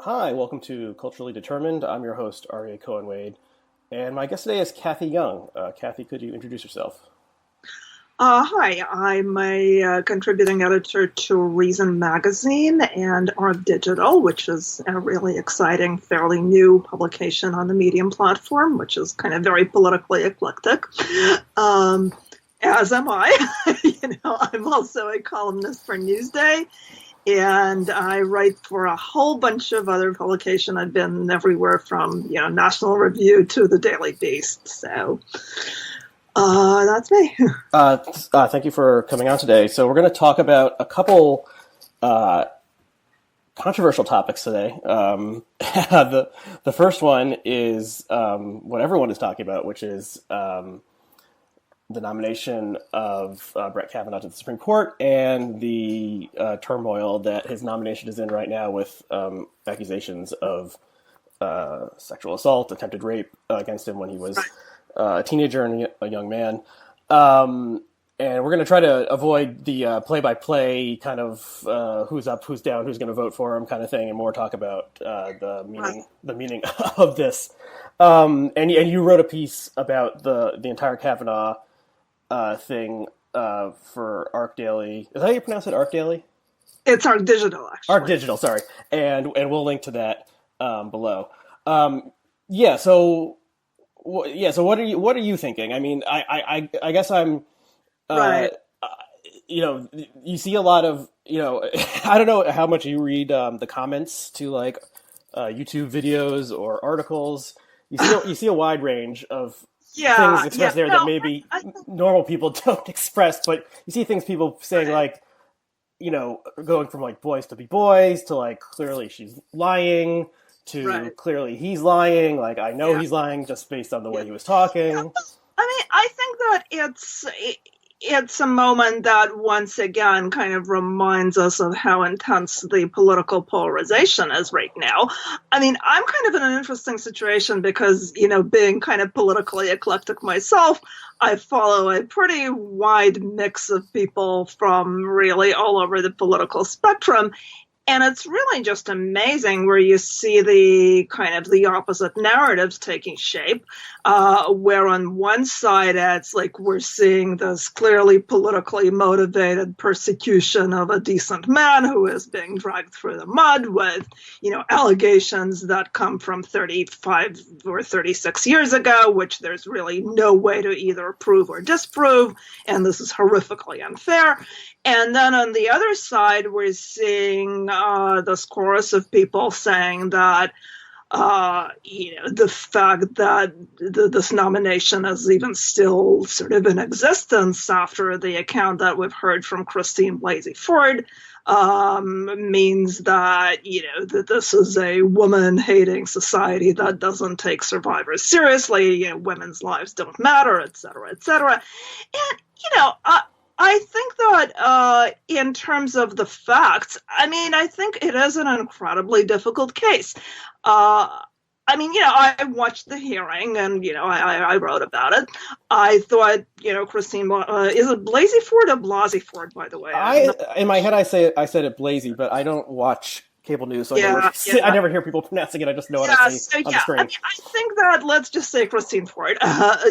Hi, welcome to Culturally Determined. I'm your host, Aryeh Cohen-Wade, and my guest today is Cathy Young. Cathy, could you introduce yourself? Hi, I'm a contributing editor to Reason Magazine and Art Digital, which is a really exciting, fairly new publication on the Medium platform, which is kind of very politically eclectic. As am I. I'm also a columnist for Newsday, and I write for a whole bunch of other publications. I've been everywhere from, National Review to the Daily Beast. So that's me. Thank you for coming on today. So we're going to talk about a couple controversial topics today. The first one is what everyone is talking about, which is the nomination of Brett Kavanaugh to the Supreme Court and the turmoil that his nomination is in right now with accusations of sexual assault, attempted rape against him when he was a teenager and a young man. And we're going to try to avoid the play-by-play kind of who's up, who's down, who's going to vote for him kind of thing, and more talk about the meaning of this. And you wrote a piece about the entire Kavanaugh thing for Arc Daily. Is that how you pronounce it, Arc Daily? It's Arc Digital, actually. Arc Digital, sorry. And we'll link to that below. So what are you thinking? I mean, I guess I'm right. You see a lot of, I don't know how much you read the comments to like YouTube videos or articles. You see a wide range of things expressed there that maybe normal people don't express, but you see things people saying like, going from like boys to be boys to like clearly she's lying to clearly he's lying. Like I know he's lying just based on the way he was talking. I think that it's a moment that once again kind of reminds us of how intense the political polarization is right now. I mean, I'm kind of in an interesting situation because, being kind of politically eclectic myself, I follow a pretty wide mix of people from really all over the political spectrum. And it's really just amazing where you see the kind of the opposite narratives taking shape, where on one side it's like we're seeing this clearly politically motivated persecution of a decent man who is being dragged through the mud with, allegations that come from 35 or 36 years ago, which there's really no way to either prove or disprove. And this is horrifically unfair. And then on the other side, we're seeing this chorus of people saying that, the fact that this nomination is even still sort of in existence after the account that we've heard from Christine Blasey Ford means that, that this is a woman-hating society that doesn't take survivors seriously, women's lives don't matter, et cetera, et cetera. And, I think that in terms of the facts, I think it is an incredibly difficult case. I watched the hearing and, I wrote about it. I thought, Christine, is it Blasey Ford or Blasey Ford, by the way? In my head, I said it Blasey, but I don't watch cable news, so I never hear people pronouncing it. I just know what I see on the screen. I think that, let's just say Christine Ford,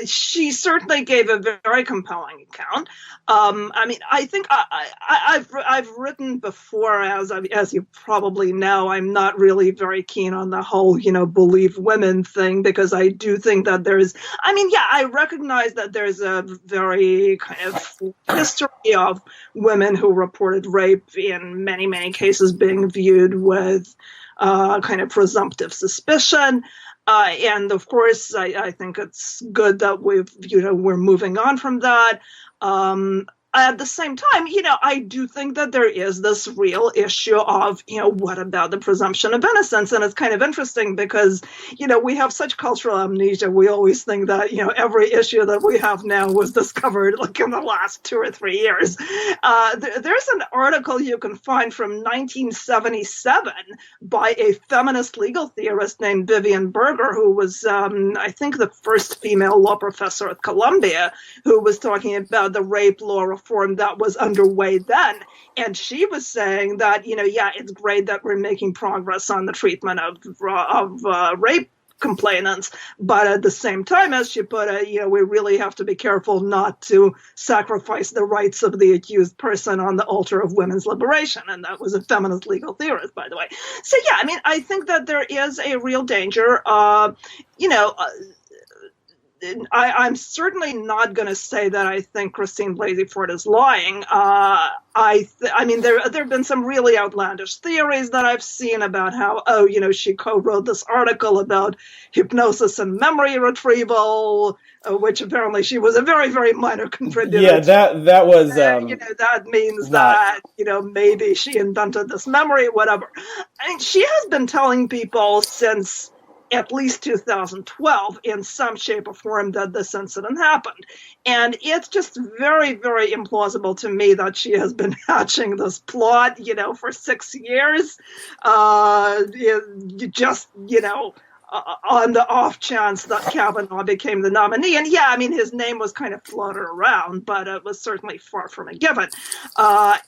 she certainly gave a very compelling account. I think I've written before, as you probably know, I'm not really very keen on the whole, believe women thing, because I do think that I recognize that there's a very kind of history of women who reported rape in many, many cases being viewed with kind of presumptive suspicion. And of course, I think it's good that we're moving on from that. At the same time, I do think that there is this real issue of, what about the presumption of innocence? And it's kind of interesting because, we have such cultural amnesia. We always think that, every issue that we have now was discovered like in the last 2 or 3 years. There's an article you can find from 1977 by a feminist legal theorist named Vivian Berger, who was, I think, the first female law professor at Columbia, who was talking about the rape law reform that was underway then. And she was saying that, yeah, it's great that we're making progress on the treatment of rape complainants, but at the same time, as she put it, we really have to be careful not to sacrifice the rights of the accused person on the altar of women's liberation. And that was a feminist legal theorist, by the way. So yeah, I mean, I think that there is a real danger. I'm certainly not going to say that I think Christine Blasey Ford is lying. I mean, there have been some really outlandish theories that I've seen about how, she co-wrote this article about hypnosis and memory retrieval, which apparently she was a very, very minor contributor. Yeah, that was. That means that maybe she invented this memory, whatever. I mean, she has been telling people since at least 2012 in some shape or form that this incident happened. And it's just very, very implausible to me that she has been hatching this plot, for 6 years, on the off chance that Kavanaugh became the nominee. And yeah, I mean, his name was kind of floated around, but it was certainly far from a given. That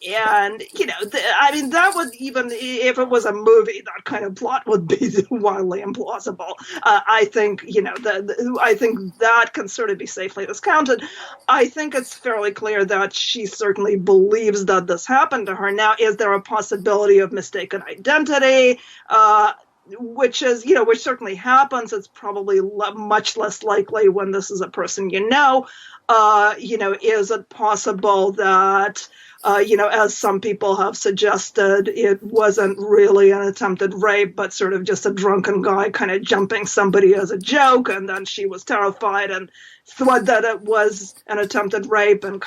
would, even if it was a movie, that kind of plot would be wildly implausible. I think that can sort of be safely discounted. I think it's fairly clear that she certainly believes that this happened to her. Now, is there a possibility of mistaken identity? Which certainly happens. It's probably much less likely when this is a person is it possible that, as some people have suggested, it wasn't really an attempted rape, but sort of just a drunken guy kind of jumping somebody as a joke, and then she was terrified and thought that it was an attempted rape, and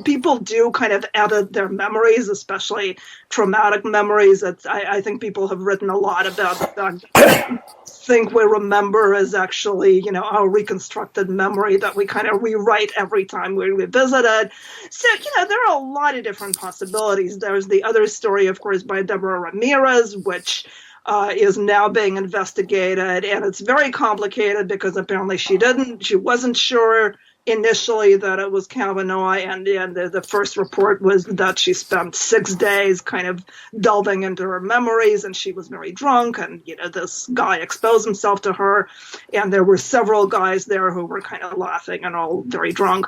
people do kind of edit their memories, especially traumatic memories. I think people have written a lot about the fact that think we remember is actually, our reconstructed memory that we kind of rewrite every time we revisit it. So, there are a lot of different possibilities. There's the other story, of course, by Deborah Ramirez, which is now being investigated, and it's very complicated because apparently she wasn't sure initially that it was Kavanaugh, and the first report was that she spent 6 days kind of delving into her memories, and she was very drunk, and this guy exposed himself to her, and there were several guys there who were kind of laughing and all very drunk.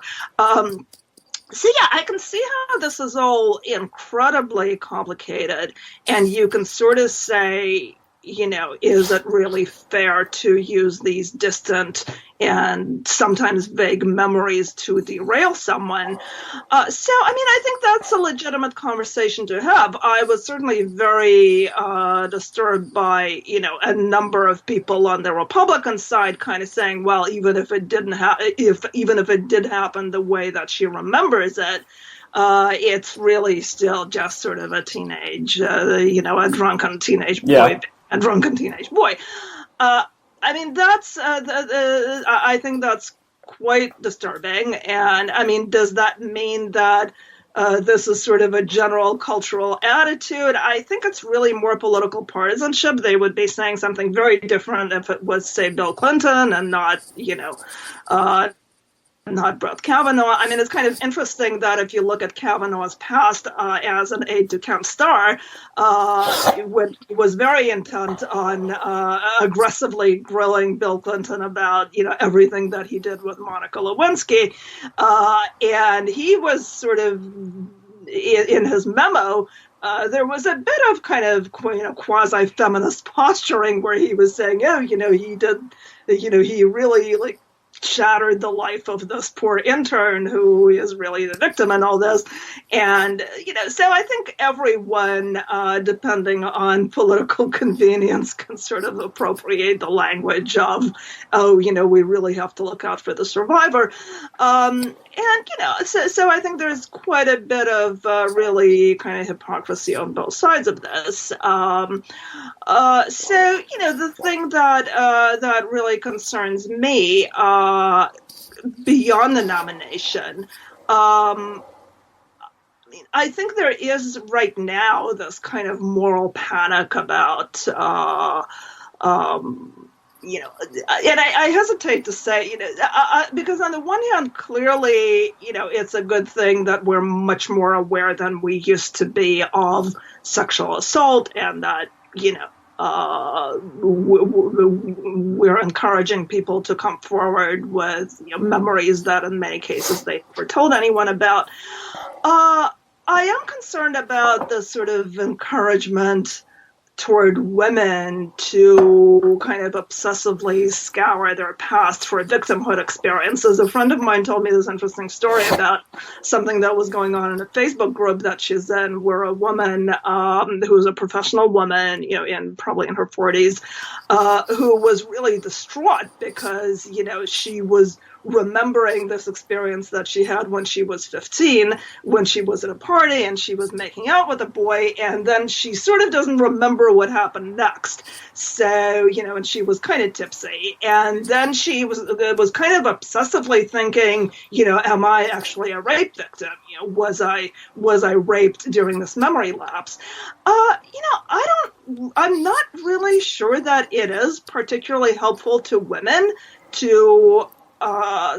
So yeah, I can see how this is all incredibly complicated, and you can sort of say, is it really fair to use these distant and sometimes vague memories to derail someone? I think that's a legitimate conversation to have. I was certainly very disturbed by, a number of people on the Republican side kind of saying, well, even if it did happen the way that she remembers it, it's really still just sort of a teenage, a drunken teenage boy. Yeah. A drunken teenage boy. I think that's quite disturbing. And does that mean that this is sort of a general cultural attitude? I think it's really more political partisanship. They would be saying something very different if it was, say, Bill Clinton and not, not Brett Kavanaugh. It's kind of interesting that if you look at Kavanaugh's past as an aide-de-camp star, he was very intent on aggressively grilling Bill Clinton about, everything that he did with Monica Lewinsky. And he was sort of, in his memo, there was a bit of kind of, quasi-feminist posturing where he was saying, he really, shattered the life of this poor intern who is really the victim in all this. And, so I think everyone, depending on political convenience, can sort of appropriate the language of, we really have to look out for the survivor. So I think there's quite a bit of really kind of hypocrisy on both sides of this. The thing that really concerns me beyond the nomination, I think there is right now this kind of moral panic about and I hesitate to say, because on the one hand, clearly, it's a good thing that we're much more aware than we used to be of sexual assault, and that, we're encouraging people to come forward with memories that in many cases they never told anyone about. I am concerned about the sort of encouragement toward women to kind of obsessively scour their past for victimhood experiences. A friend of mine told me this interesting story about something that was going on in a Facebook group that she's in, where a woman who's a professional woman, probably in her 40s, who was really distraught because, she was remembering this experience that she had when she was 15, when she was at a party and she was making out with a boy, and then she sort of doesn't remember what happened next. So, and she was kind of tipsy, and then she was kind of obsessively thinking, am I actually a rape victim? Was I raped during this memory lapse? I'm not really sure that it is particularly helpful to women to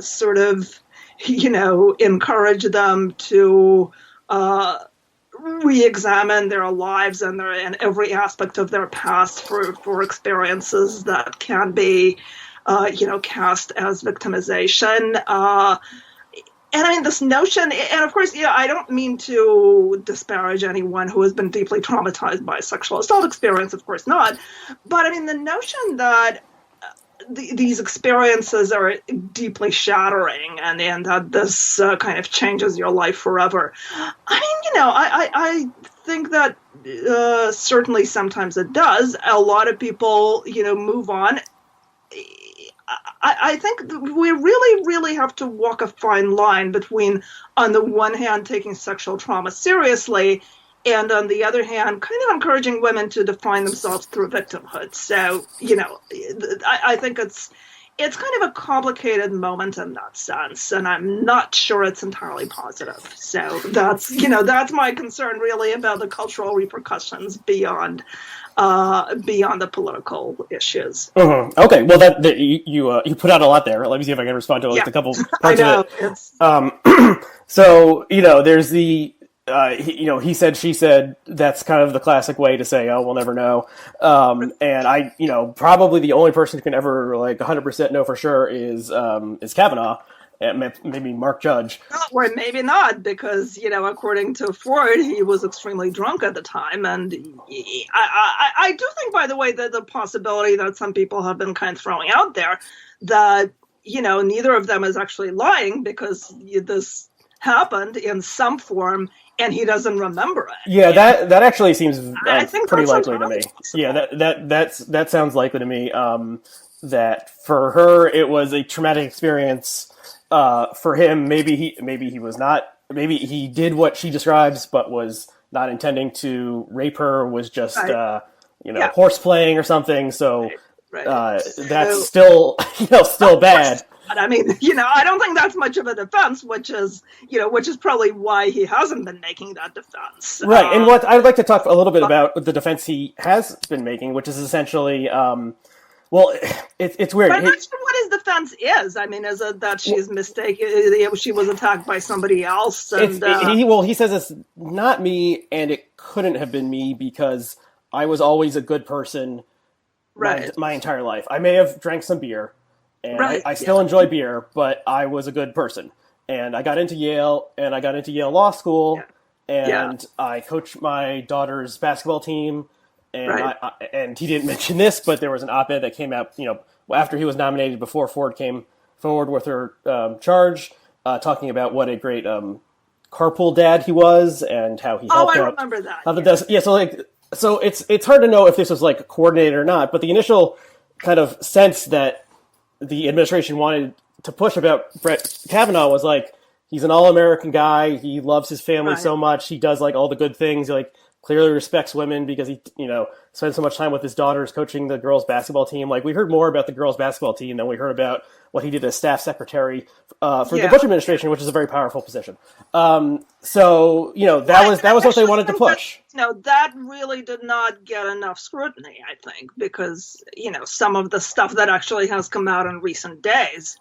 sort of, encourage them to re-examine their lives and every aspect of their past for experiences that can be, cast as victimization. And I mean, this notion, and of course, I don't mean to disparage anyone who has been deeply traumatized by a sexual assault experience, of course not. But I mean, the notion that these experiences are deeply shattering and that this kind of changes your life forever. I mean, I think that certainly sometimes it does. A lot of people, move on. I think we really, really have to walk a fine line between, on the one hand, taking sexual trauma seriously, and on the other hand, kind of encouraging women to define themselves through victimhood. So, I think it's kind of a complicated moment in that sense, and I'm not sure it's entirely positive. So that's my concern really about the cultural repercussions beyond the political issues. Mm-hmm. Okay, well, you put out a lot there. Let me see if I can respond to a couple parts of it. So there's the. He said, she said, that's kind of the classic way to say, oh, we'll never know. And I, probably the only person who can ever 100% know for sure is Kavanaugh, and maybe Mark Judge. Or maybe not, because, according to Ford, he was extremely drunk at the time. And I do think, by the way, that the possibility that some people have been kind of throwing out there that, neither of them is actually lying, because this happened in some form and he doesn't remember it. Yeah, that actually seems pretty likely to me. Possible. Yeah, that sounds likely to me. That for her it was a traumatic experience. For him, maybe he was not. Maybe he did what she describes, but was not intending to rape her. Was just horse playing or something. So Right. that's still bad. I mean, I don't think that's much of a defense, which is probably why he hasn't been making that defense. Right. And what I'd like to talk a little bit about the defense he has been making, which is essentially, it's weird. But I'm not sure what his defense is. I mean, is it that she's mistaken? She was attacked by somebody else? And, he says it's not me, and it couldn't have been me because I was always a good person my entire life. I may have drank some beer. And I still enjoy beer, but I was a good person. And I got into Yale, and I got into Yale Law School, and I coached my daughter's basketball team. And and he didn't mention this, but there was an op-ed that came out, after he was nominated, before Ford came forward with her charge, talking about what a great carpool dad he was, and how he helped out. Oh, I remember that. So it's hard to know if this was coordinated or not, but the initial kind of sense that the administration wanted to push about Brett Kavanaugh was he's an all-American guy. He loves his family so much. He does all the good things. He clearly respects women because he, spends so much time with his daughters coaching the girls basketball team. We heard more about the girls basketball team than we heard about what he did as staff secretary for the Bush administration, which is a very powerful position. So that was what they wanted to push. That really did not get enough scrutiny, I think, because some of the stuff that actually has come out in recent days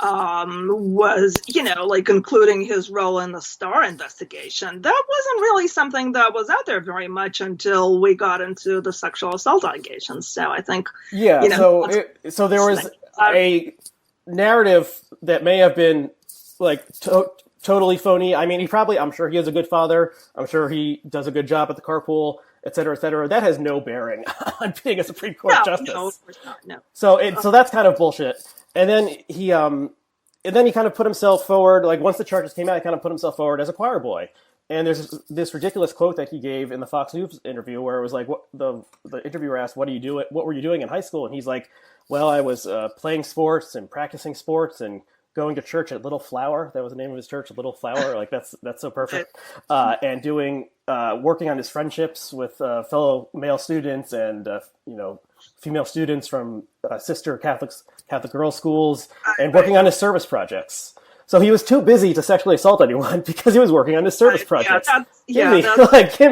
was, like including his role in the Starr investigation. That wasn't really something that was out there very much until we got into the sexual assault allegations. So I think, so there was a narrative that may have been like totally phony. I mean, I'm sure he is a good father. I'm sure he does a good job at the carpool, et cetera, et cetera. That has no bearing on being a Supreme Court justice. No, of course not. No. So that's kind of bullshit. And then he kind of put himself forward, like once the charges came out, he kind of put himself forward as a choir boy. And there's this ridiculous quote that he gave in the Fox News interview where it was like, the interviewer asked, what were you doing in high school? And he's like, well, I was playing sports and practicing sports and going to church at Little Flower. That was the name of his church, Little Flower. Like that's so perfect. And working on his friendships with fellow male students and female students from sister Catholic girls' schools, and working on his service projects. So he was too busy to sexually assault anyone because he was working on his service projects. Give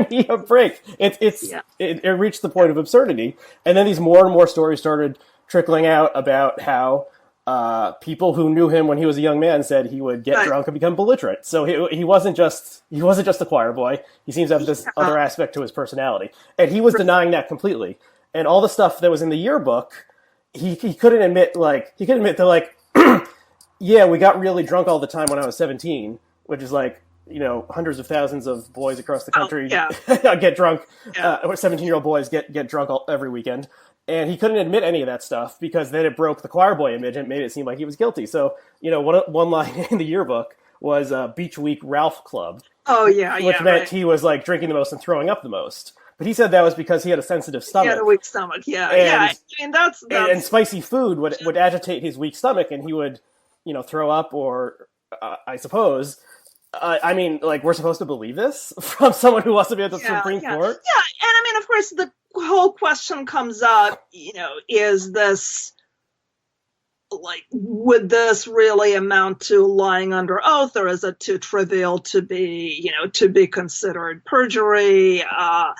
me a break. It reached the point of absurdity, and then these more and more stories started trickling out about how people who knew him when he was a young man said he would get drunk and become belligerent. So he wasn't just a choir boy. He seems to have this other aspect to his personality, and he was denying that completely. And all the stuff that was in the yearbook, he couldn't admit that yeah, we got really drunk all the time when I was 17, which is like, hundreds of thousands of boys across the country get drunk, or 17-year-old boys get drunk every weekend. And he couldn't admit any of that stuff because then it broke the choir boy image and made it seem like he was guilty. So, one line in the yearbook was Beach Week Ralph Club. Oh, yeah, which meant he was like drinking the most and throwing up the most. But he said that was because he had a sensitive stomach. He had a weak stomach, I mean, that's... And spicy food would agitate his weak stomach, and he would, throw up, or I suppose. I mean, like, we're supposed to believe this from someone who wants to be at the Supreme Court? Yeah, and I mean, of course, the whole question comes up, is this... like, would this really amount to lying under oath, or is it too trivial to be considered perjury?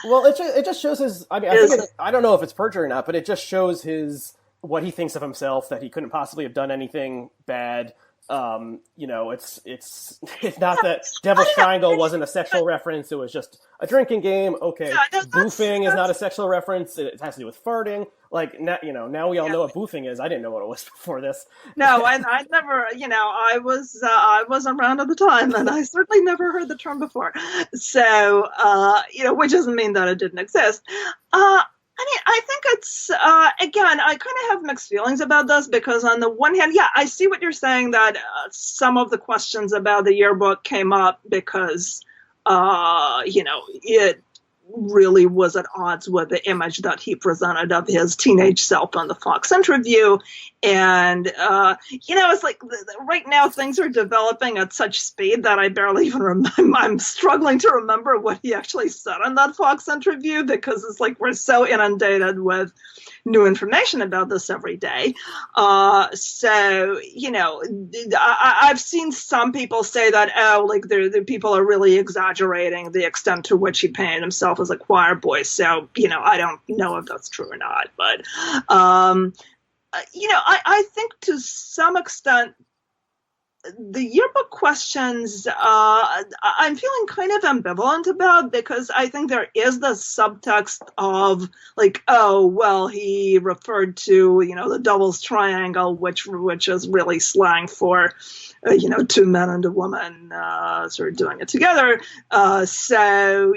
Well, it just shows his. I mean, I don't know if it's perjury or not, but it just shows what he thinks of himself, that he couldn't possibly have done anything bad. It's not that Devil's Triangle wasn't a sexual reference. It was just a drinking game. Okay, boofing is not a sexual reference. It has to do with farting. Like, now we all know what boofing is. I didn't know what it was before this. No, and I never, I was around at the time, and I certainly never heard the term before. So, which doesn't mean that it didn't exist. I mean, I think it's, again, I kind of have mixed feelings about this because on the one hand, I see what you're saying, that some of the questions about the yearbook came up because, it really was at odds with the image that he presented of his teenage self on the Fox interview. And, it's like right now things are developing at such speed that I barely even remember. I'm struggling to remember what he actually said on that Fox interview because it's like we're so inundated with new information about this every day. I've seen some people say that, the people are really exaggerating the extent to which he painted himself as a choir boy. So, I don't know if that's true or not, but, I think to some extent, the yearbook questions, I'm feeling kind of ambivalent about because I think there is the subtext of like, oh, well, he referred to, the Devil's Triangle, which is really slang for, two men and a woman sort of doing it together. So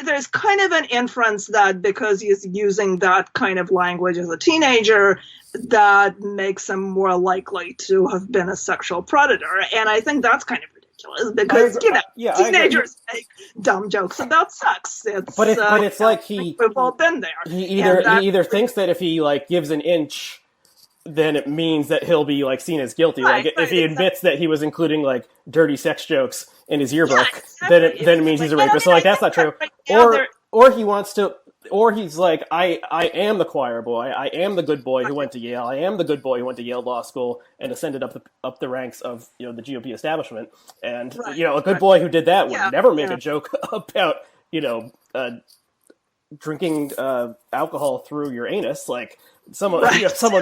there's kind of an inference that because he's using that kind of language as a teenager, that makes him more likely to have been a sexual predator. And I think that's kind of ridiculous because, teenagers make dumb jokes about sex. But it's like we've all been there. He either thinks that if he like gives an inch, then it means that he'll be like seen as guilty. If he admits that he was including like dirty sex jokes in his yearbook, then it means he's a rapist. So like that's not true. Or he wants to. or he's like, I am the choir boy. I am the good boy who went to Yale. I am the good boy who went to Yale Law School and ascended up the ranks of the GOP establishment. And a good boy who did that would never make a joke about drinking alcohol through your anus. Like someone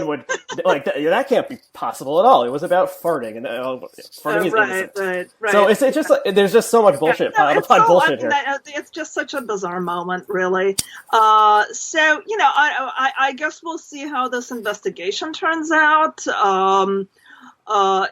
would like that can't be possible at all. It was about farting and farting is innocent. Right. So it's just like, there's just so much bullshit piled upon bullshit here. It's just such a bizarre moment, really. So I guess we'll see how this investigation turns out.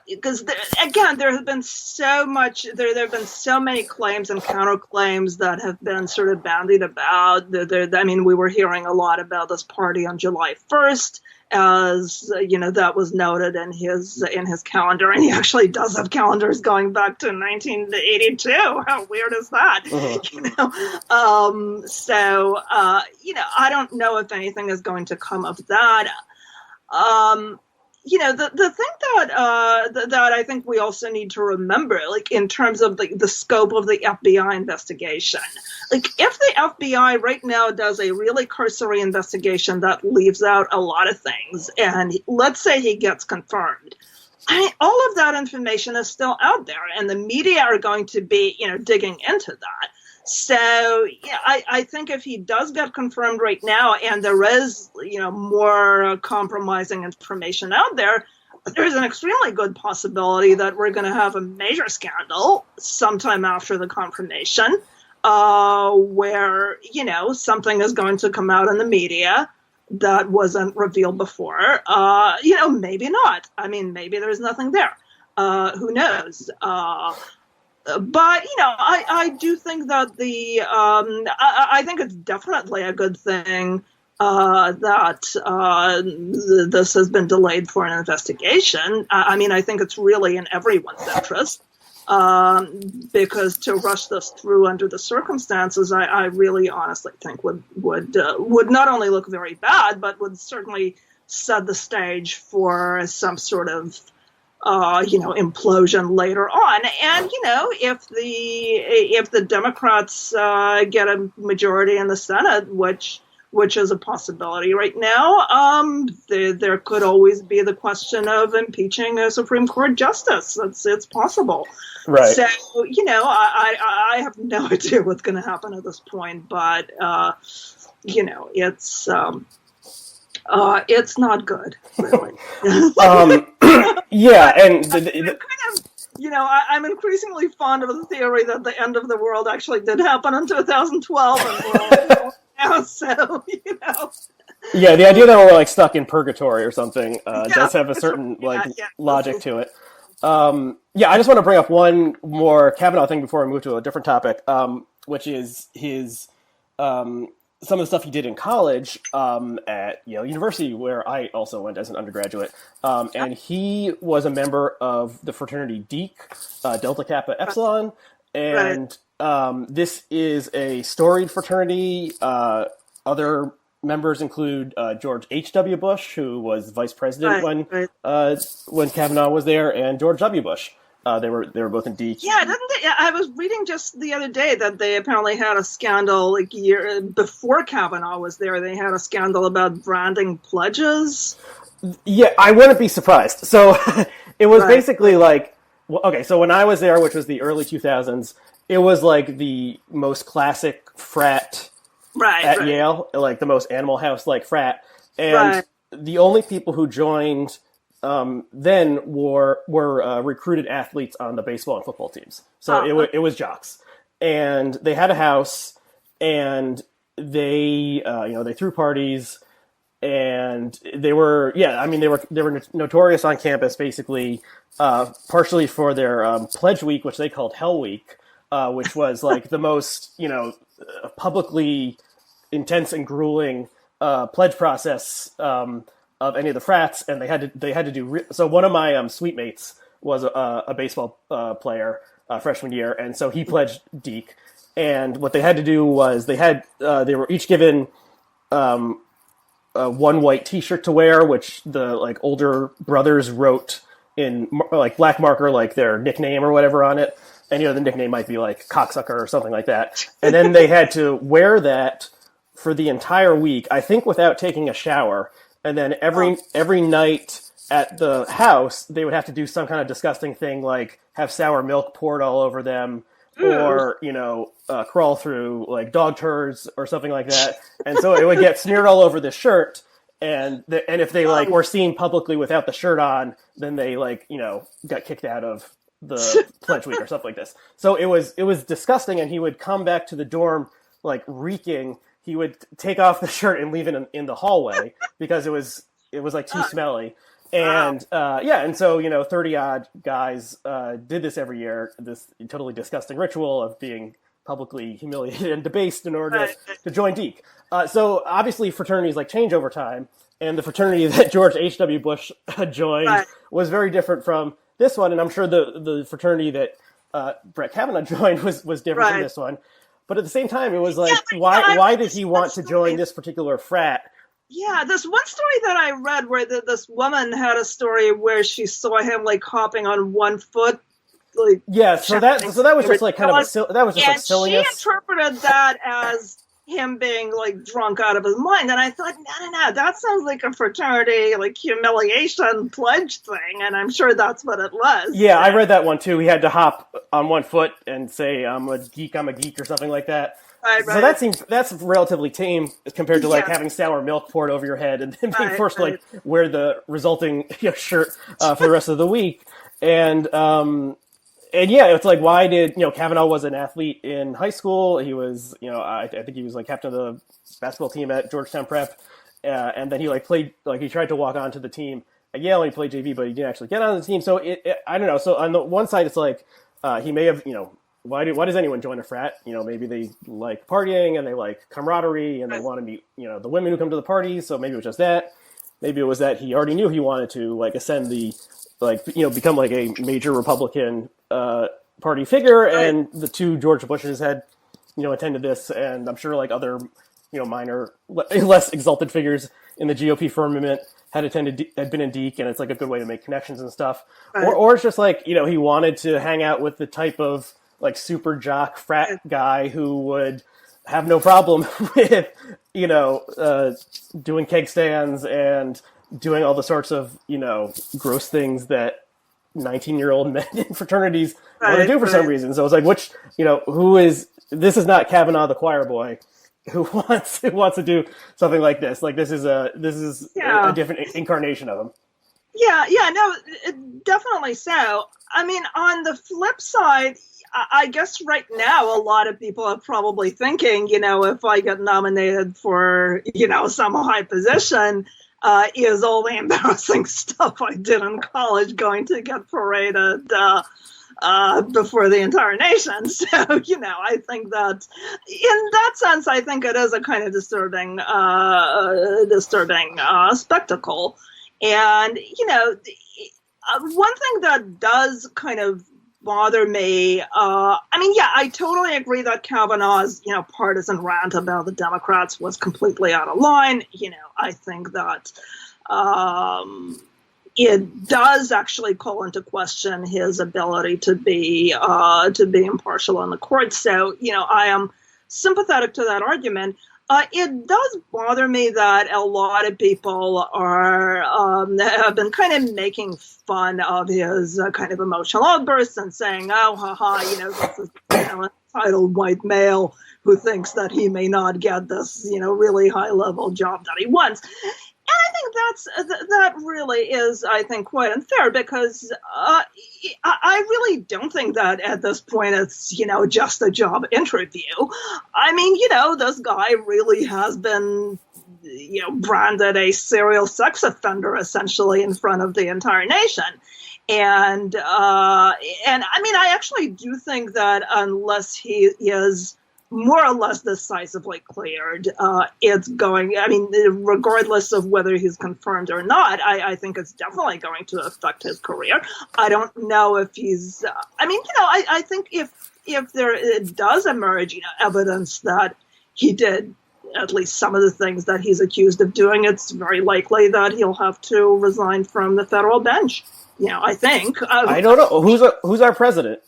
Because there have been so many claims and counterclaims that have been sort of bandied about. We were hearing a lot about this party on July 1st, as that was noted in his calendar, and he actually does have calendars going back to 1982. How weird is that? I don't know if anything is going to come of that. The thing that I think we also need to remember, like in terms of the scope of the FBI investigation, like if the FBI right now does a really cursory investigation that leaves out a lot of things, and let's say he gets confirmed, all of that information is still out there, and the media are going to be, digging into that. So I think if he does get confirmed right now, and there is, more compromising information out there, there's an extremely good possibility that we're going to have a major scandal sometime after the confirmation, where, something is going to come out in the media that wasn't revealed before. Maybe not. Maybe there's nothing there. Who knows? But, I do think that I think it's definitely a good thing that this has been delayed for an investigation. I think it's really in everyone's interest, because to rush this through under the circumstances, I really honestly think would not only look very bad, but would certainly set the stage for some sort of implosion later on. And, if the Democrats get a majority in the Senate, which is a possibility right now, there could always be the question of impeaching a Supreme Court justice. It's possible. Right. So, I have no idea what's going to happen at this point, but, it's not good, really. Yeah, and I'm increasingly fond of the theory that the end of the world actually did happen in 2012, and now, so Yeah, the idea that we're stuck in purgatory or something does have a certain logic to it. I just want to bring up one more Kavanaugh thing before we move to a different topic, which is his some of the stuff he did in college at Yale University, where I also went as an undergraduate. And he was a member of the fraternity Deke, Delta Kappa Epsilon. And this is a storied fraternity. Other members include George H.W. Bush, who was vice president when Kavanaugh was there, and George W. Bush. They were both in Deke. Yeah, didn't they? I was reading just the other day that they apparently had a scandal year before Kavanaugh was there. They had a scandal about branding pledges. Yeah, I wouldn't be surprised. So it was basically so when I was there, which was the early 2000s, it was the most classic frat at Yale, the most Animal House-like frat. And the only people who joined then were recruited athletes on the baseball and football teams. So it was jocks, and they had a house, and they they threw parties, and they were notorious on campus, basically, partially for their pledge week, which they called Hell Week, which was the most publicly intense and grueling pledge process of any of the frats, and they had to do. So one of my suite mates was a baseball player freshman year, and so he pledged Deke. And what they had to do was they were each given one white T-shirt to wear, which the older brothers wrote in black marker their nickname or whatever on it, and the nickname might be cocksucker or something like that. And then they had to wear that for the entire week, I think without taking a shower. And then every night at the house, they would have to do some kind of disgusting thing like have sour milk poured all over them, or crawl through like dog turds or something like that. And so it would get smeared all over the shirt. And if they like were seen publicly without the shirt on, then they like got kicked out of the pledge week or something like this. So it was disgusting. And he would come back to the dorm like reeking. He would take off the shirt and leave it in the hallway because it was like too smelly. And and so 30-odd guys did this every year, this totally disgusting ritual of being publicly humiliated and debased in order to join Deke. So obviously fraternities like change over time, and the fraternity that George H.W. Bush joined was very different from this one, and I'm sure the fraternity that Brett Kavanaugh joined was different from this one. But at the same time, it was like, why did he want to join this particular frat? Yeah, this one story that I read where this woman had a story where she saw him like hopping on one foot. Like, so that was just like kind of like silliness. She interpreted that as him being like drunk out of his mind, and I thought, no, that sounds like a fraternity like humiliation pledge thing, and I'm sure that's what it was. Yeah, I read that one too. He had to hop on one foot and say, I'm a geek," or something like that. Right. So that's relatively tame compared to like having sour milk poured over your head and then being forced to like wear the resulting shirt for the rest of the week. And it's like, why did Kavanaugh was an athlete in high school? He was I think he was like captain of the basketball team at Georgetown Prep, and then he like played like he tried to walk onto the team at Yale and he played JV, but he didn't actually get on the team. So I don't know. So on the one side, it's like he may have why does anyone join a frat? Maybe they like partying and they like camaraderie and they want to meet, the women who come to the parties. So maybe it was just that. Maybe it was that he already knew he wanted to like ascend the, become like a major Republican party figure. And the two George Bushes had, attended this. And I'm sure like other, minor, less exalted figures in the GOP firmament had been in Deke. And it's like a good way to make connections and stuff. Or it's just like, he wanted to hang out with the type of like super jock frat guy who would have no problem with, doing keg stands and doing all the sorts of, gross things that 19-year-old men in fraternities want to do for some reason. So it's like, this is not Kavanaugh the choir boy who wants to do something like this. Like this is a different incarnation of him. Yeah, no, definitely so. I mean, on the flip side, I guess right now a lot of people are probably thinking, if I get nominated for, some high position, is all the embarrassing stuff I did in college going to get paraded before the entire nation. So, I think that in that sense, I think it is a kind of disturbing spectacle. And, one thing that does kind of bother me, I totally agree that Kavanaugh's, partisan rant about the Democrats was completely out of line. I think that it does actually call into question his ability to be impartial on the court. So, I am sympathetic to that argument. It does bother me that a lot of people have been kind of making fun of his kind of emotional outbursts and saying, "Oh, haha, this is an entitled white male who thinks that he may not get this, really high level job that he wants." And I think that really is, I think, quite unfair because I really don't think that at this point it's, just a job interview. I mean, this guy really has been, branded a serial sex offender essentially in front of the entire nation. And I mean, I actually do think that unless he is more or less decisively cleared, it's going, regardless of whether he's confirmed or not, I think it's definitely going to affect his career. I don't know if he's, I think if there does emerge, evidence that he did at least some of the things that he's accused of doing, it's very likely that he'll have to resign from the federal bench. I think. I don't know. Who's our president?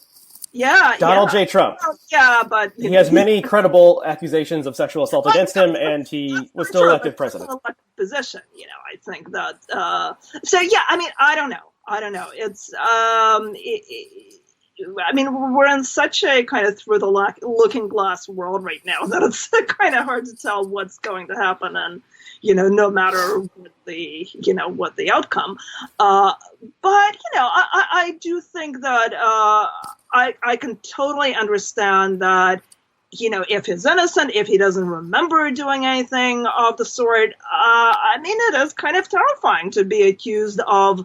Yeah, Donald J. Trump. Well, yeah, but he has many credible accusations of sexual assault against him, and he was still elected president. An elected position, I think that. So yeah, I mean, I don't know. It's I mean, we're in such a kind of through the looking glass world right now that it's kind of hard to tell what's going to happen, and no matter what the outcome. But I do think that I can totally understand that. If he's innocent, if he doesn't remember doing anything of the sort, I mean, it is kind of terrifying to be accused of,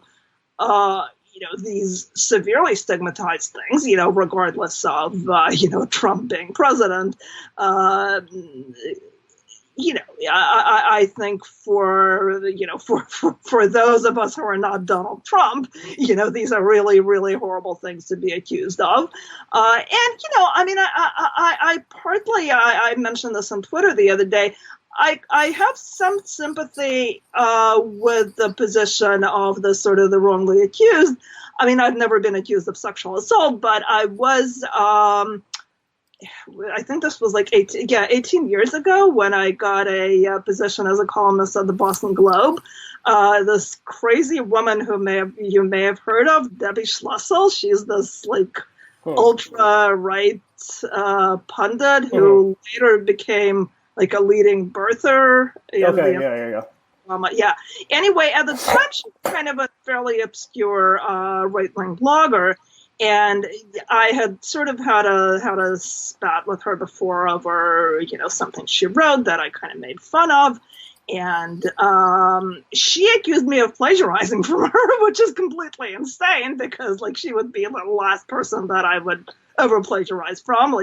these severely stigmatized things, regardless of, Trump being president. I think for those of us who are not Donald Trump, these are really, really horrible things to be accused of. I mean, I mentioned this on Twitter the other day. I have some sympathy with the position of the sort of the wrongly accused. I mean, I've never been accused of sexual assault, but I was. I think this was like 18 years ago when I got a position as a columnist at the Boston Globe. This crazy woman who you may have heard of, Debbie Schlussel. She's this ultra-right pundit who later became like a leading birther. Yeah. Anyway, at the time, she was kind of a fairly obscure right-wing blogger. And I had sort of had a spat with her before over, something she wrote that I kind of made fun of. And she accused me of plagiarizing from her, which is completely insane because, she would be the last person that I would ever plagiarize from.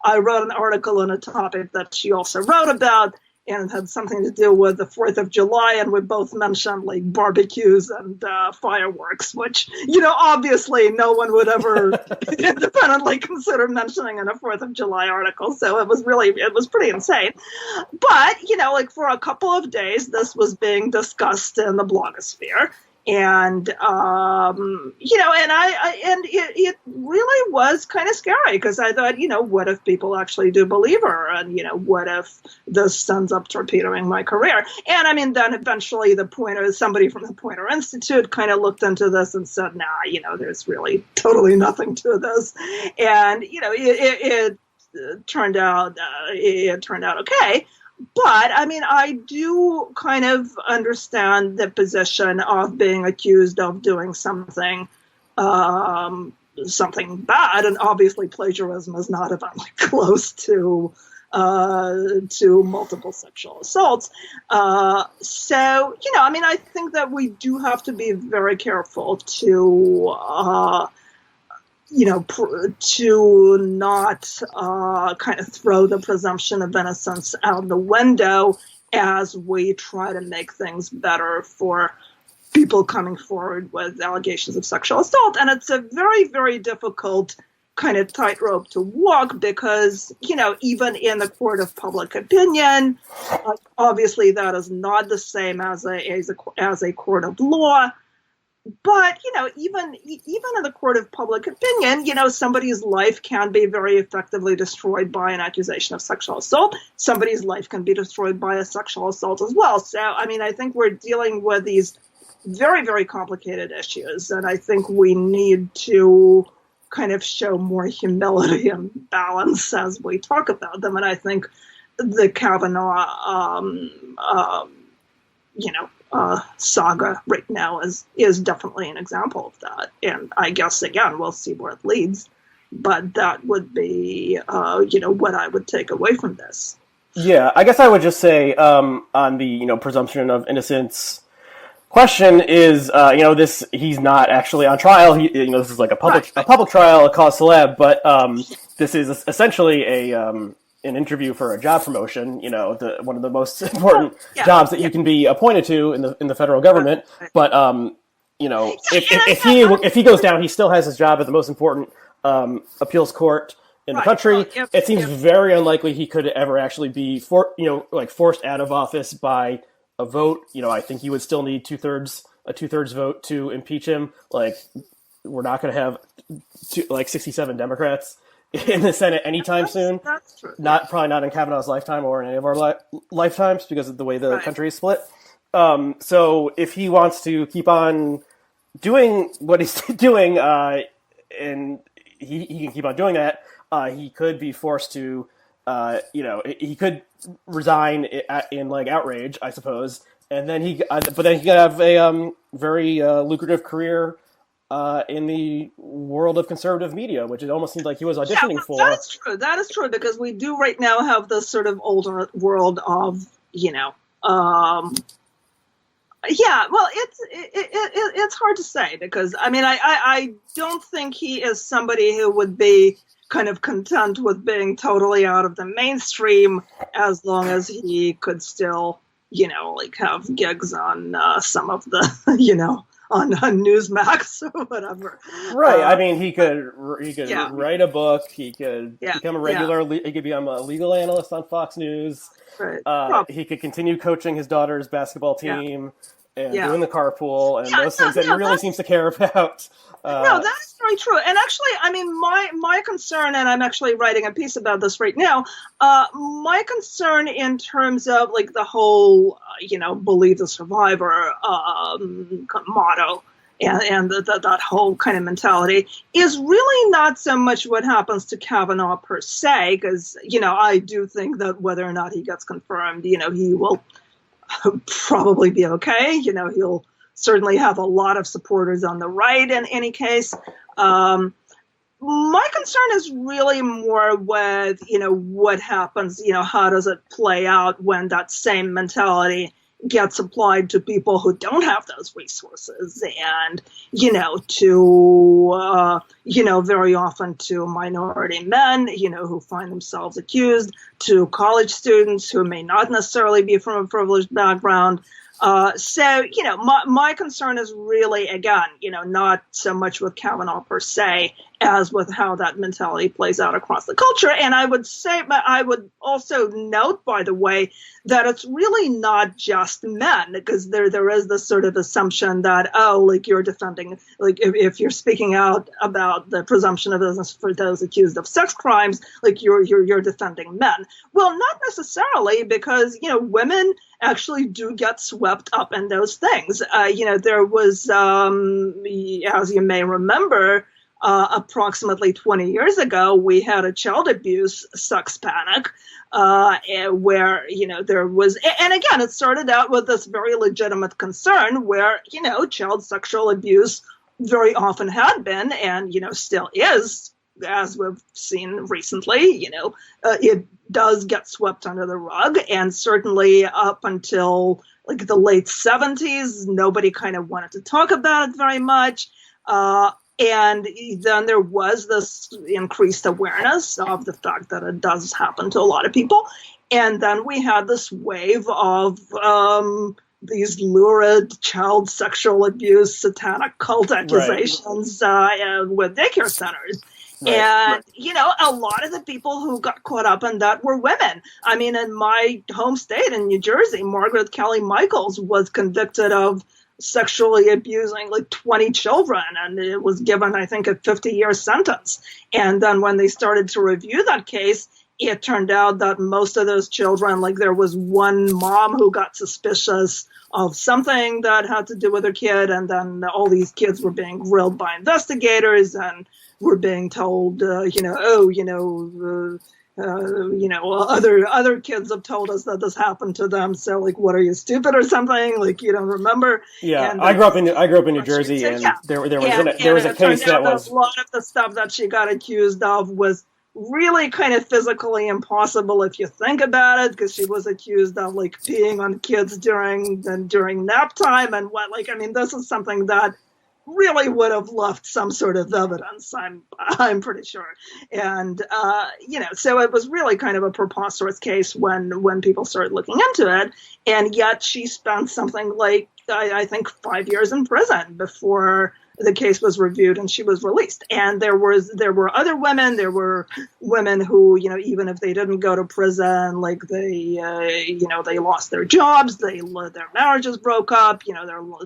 I wrote an article on a topic that she also wrote about, and it had something to do with the 4th of July, and we both mentioned barbecues and fireworks, which, obviously no one would ever independently consider mentioning in a 4th of July article. So it was pretty insane. But, for a couple of days, this was being discussed in the blogosphere. And, and it really was kind of scary because I thought, what if people actually do believe her? And, what if this ends up torpedoing my career? And I mean, then eventually somebody from the Poynter Institute kind of looked into this and said, nah, there's really totally nothing to this. And, it turned out okay. But, I mean, I do kind of understand the position of being accused of doing something bad. And obviously plagiarism is not even close to multiple sexual assaults. So, I mean, I think that we do have to be very careful to not kind of throw the presumption of innocence out the window as we try to make things better for people coming forward with allegations of sexual assault. And it's a very, very difficult kind of tightrope to walk because, even in the court of public opinion, obviously that is not the same as a court of law. But, even in the court of public opinion, somebody's life can be very effectively destroyed by an accusation of sexual assault. Somebody's life can be destroyed by a sexual assault as well. So, I mean, I think we're dealing with these very, very complicated issues. And I think we need to kind of show more humility and balance as we talk about them. And I think the Kavanaugh, saga right now is definitely an example of that. And I guess, again, we'll see where it leads. But that would be, what I would take away from this. Yeah, I guess I would just say on the, presumption of innocence question is, he's not actually on trial. This is like a public trial, a cause célèbre, but this is essentially an interview for a job promotion, one of the most important jobs that you can be appointed to in the federal government. But if he goes down, he still has his job at the most important appeals court in the country. It seems very unlikely he could ever actually be forced out of office by a vote. I think he would still need a two-thirds vote to impeach him. We're not going to have 67 Democrats in the Senate anytime soon. That's true. Probably not in Kavanaugh's lifetime or in any of our lifetimes because of the way the country is split. So if he wants to keep on doing what he's doing, and he can keep on doing that, he could be forced to, he could resign in like outrage, I suppose, and then but then he could have a very lucrative career in the world of conservative media, which it almost seemed like he was auditioning for. That is true. That is true because we do right now have this sort of older world of, yeah, well, it's hard to say because I don't think he is somebody who would be kind of content with being totally out of the mainstream as long as he could still, have gigs on some of the, on Newsmax or whatever. Right. He could write a book. He could become a regular. He could become a legal analyst on Fox News. Right. He could continue coaching his daughter's basketball team and doing the carpool and those things that he really seems to care about. No, that is very true. And actually, my concern, and I'm actually writing a piece about this right now, my concern in terms of like the whole, believe the survivor motto and that whole kind of mentality is really not so much what happens to Kavanaugh per se, because, I do think that whether or not he gets confirmed, he will probably be okay. He'll certainly have a lot of supporters on the right in any case. My concern is really more with, what happens, how does it play out when that same mentality gets applied to people who don't have those resources and, very often to minority men, who find themselves accused, to college students who may not necessarily be from a privileged background. My concern is really, again, not so much with Kavanaugh per se as with how that mentality plays out across the culture. And I would also note, by the way, that it's really not just men, because there is this sort of assumption that, you're defending, if you're speaking out about the presumption of innocence for those accused of sex crimes, you're defending men. Well, not necessarily, because, women actually do get swept up in those things. There was, as you may remember, approximately 20 years ago, we had a child abuse sex panic, where, there was, and again, it started out with this very legitimate concern where, child sexual abuse very often had been and, still is, as we've seen recently, it does get swept under the rug. And certainly up until like the late 70s, nobody kind of wanted to talk about it very much. And then there was this increased awareness of the fact that it does happen to a lot of people. And then we had this wave of these lurid child sexual abuse, satanic cult accusations with daycare centers. Right, and, a lot of the people who got caught up in that were women. In my home state in New Jersey, Margaret Kelly Michaels was convicted of sexually abusing 20 children, and it was given, I think, a 50-year sentence. And then when they started to review that case, it turned out that most of those children, there was one mom who got suspicious of something that had to do with her kid, and then all these kids were being grilled by investigators and were being told, other kids have told us that this happened to them. So, what are you, stupid or something? You don't remember? Yeah, and I grew up in New Jersey, and there was a case that was a lot of the stuff that she got accused of was really kind of physically impossible if you think about it, because she was accused of peeing on kids during nap time and what. This is something that really would have left some sort of evidence, I'm pretty sure. And, so it was really kind of a preposterous case when people started looking into it. And yet she spent something I think 5 years in prison before the case was reviewed and she was released. And there were other women. There were women who, even if they didn't go to prison, they lost their jobs, their marriages broke up,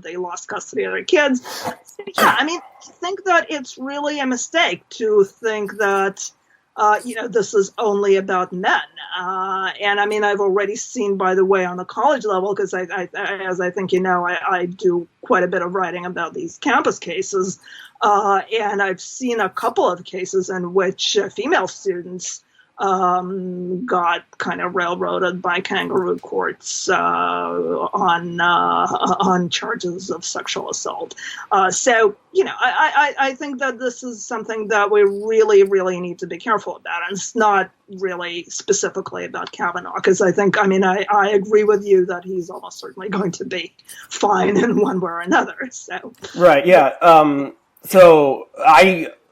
they lost custody of their kids. So, I think that it's really a mistake to think that this is only about men. And I mean, I've already seen, by the way, on the college level, because as I think you know, I do quite a bit of writing about these campus cases. And I've seen a couple of cases in which female students got kind of railroaded by kangaroo courts on charges of sexual assault. So, I think that this is something that we really, really need to be careful about. And it's not really specifically about Kavanaugh, because I agree with you that he's almost certainly going to be fine in one way or another. So right, yeah.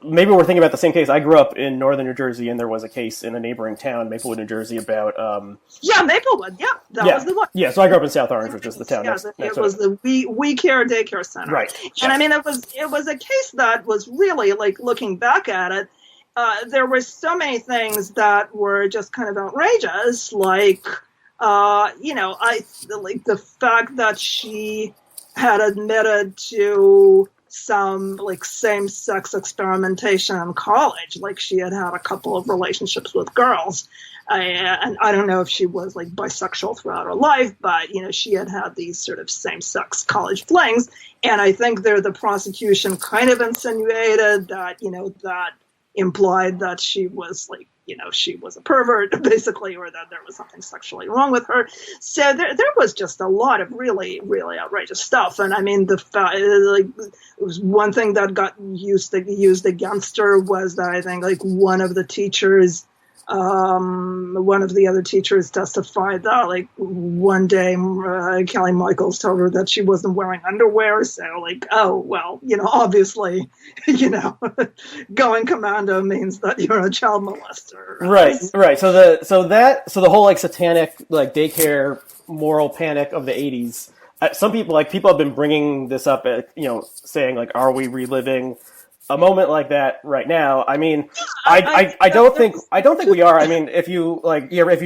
Maybe we're thinking about the same case. I grew up in northern New Jersey, and there was a case in a neighboring town, Maplewood, New Jersey, about... Maplewood, that was the one. Yeah, so I grew up in South Orange, which is the town next it was the We Care Daycare Center. Right. And I mean, it was a case that was really, like, looking back at it, there were so many things that were just kind of outrageous, like, the fact that she had admitted to some like same-sex experimentation in college, like she had a couple of relationships with girls, and I don't know if she was like bisexual throughout her life, but she had these sort of same-sex college flings, and I think the prosecution kind of insinuated that that implied that she was like she was a pervert, basically, or that there was something sexually wrong with her. So there was just a lot of really, really outrageous stuff. And I mean, it was one thing that got used against her was that I think like one of the other teachers testified that like one day Kelly Michaels told her that she wasn't wearing underwear. So like, oh, well, obviously, going commando means that you're a child molester. Right. So the whole like satanic like daycare moral panic of the 80s. Some people have been bringing this up, saying like, are we reliving a moment like that right now? I mean, I don't think we are. I mean, if you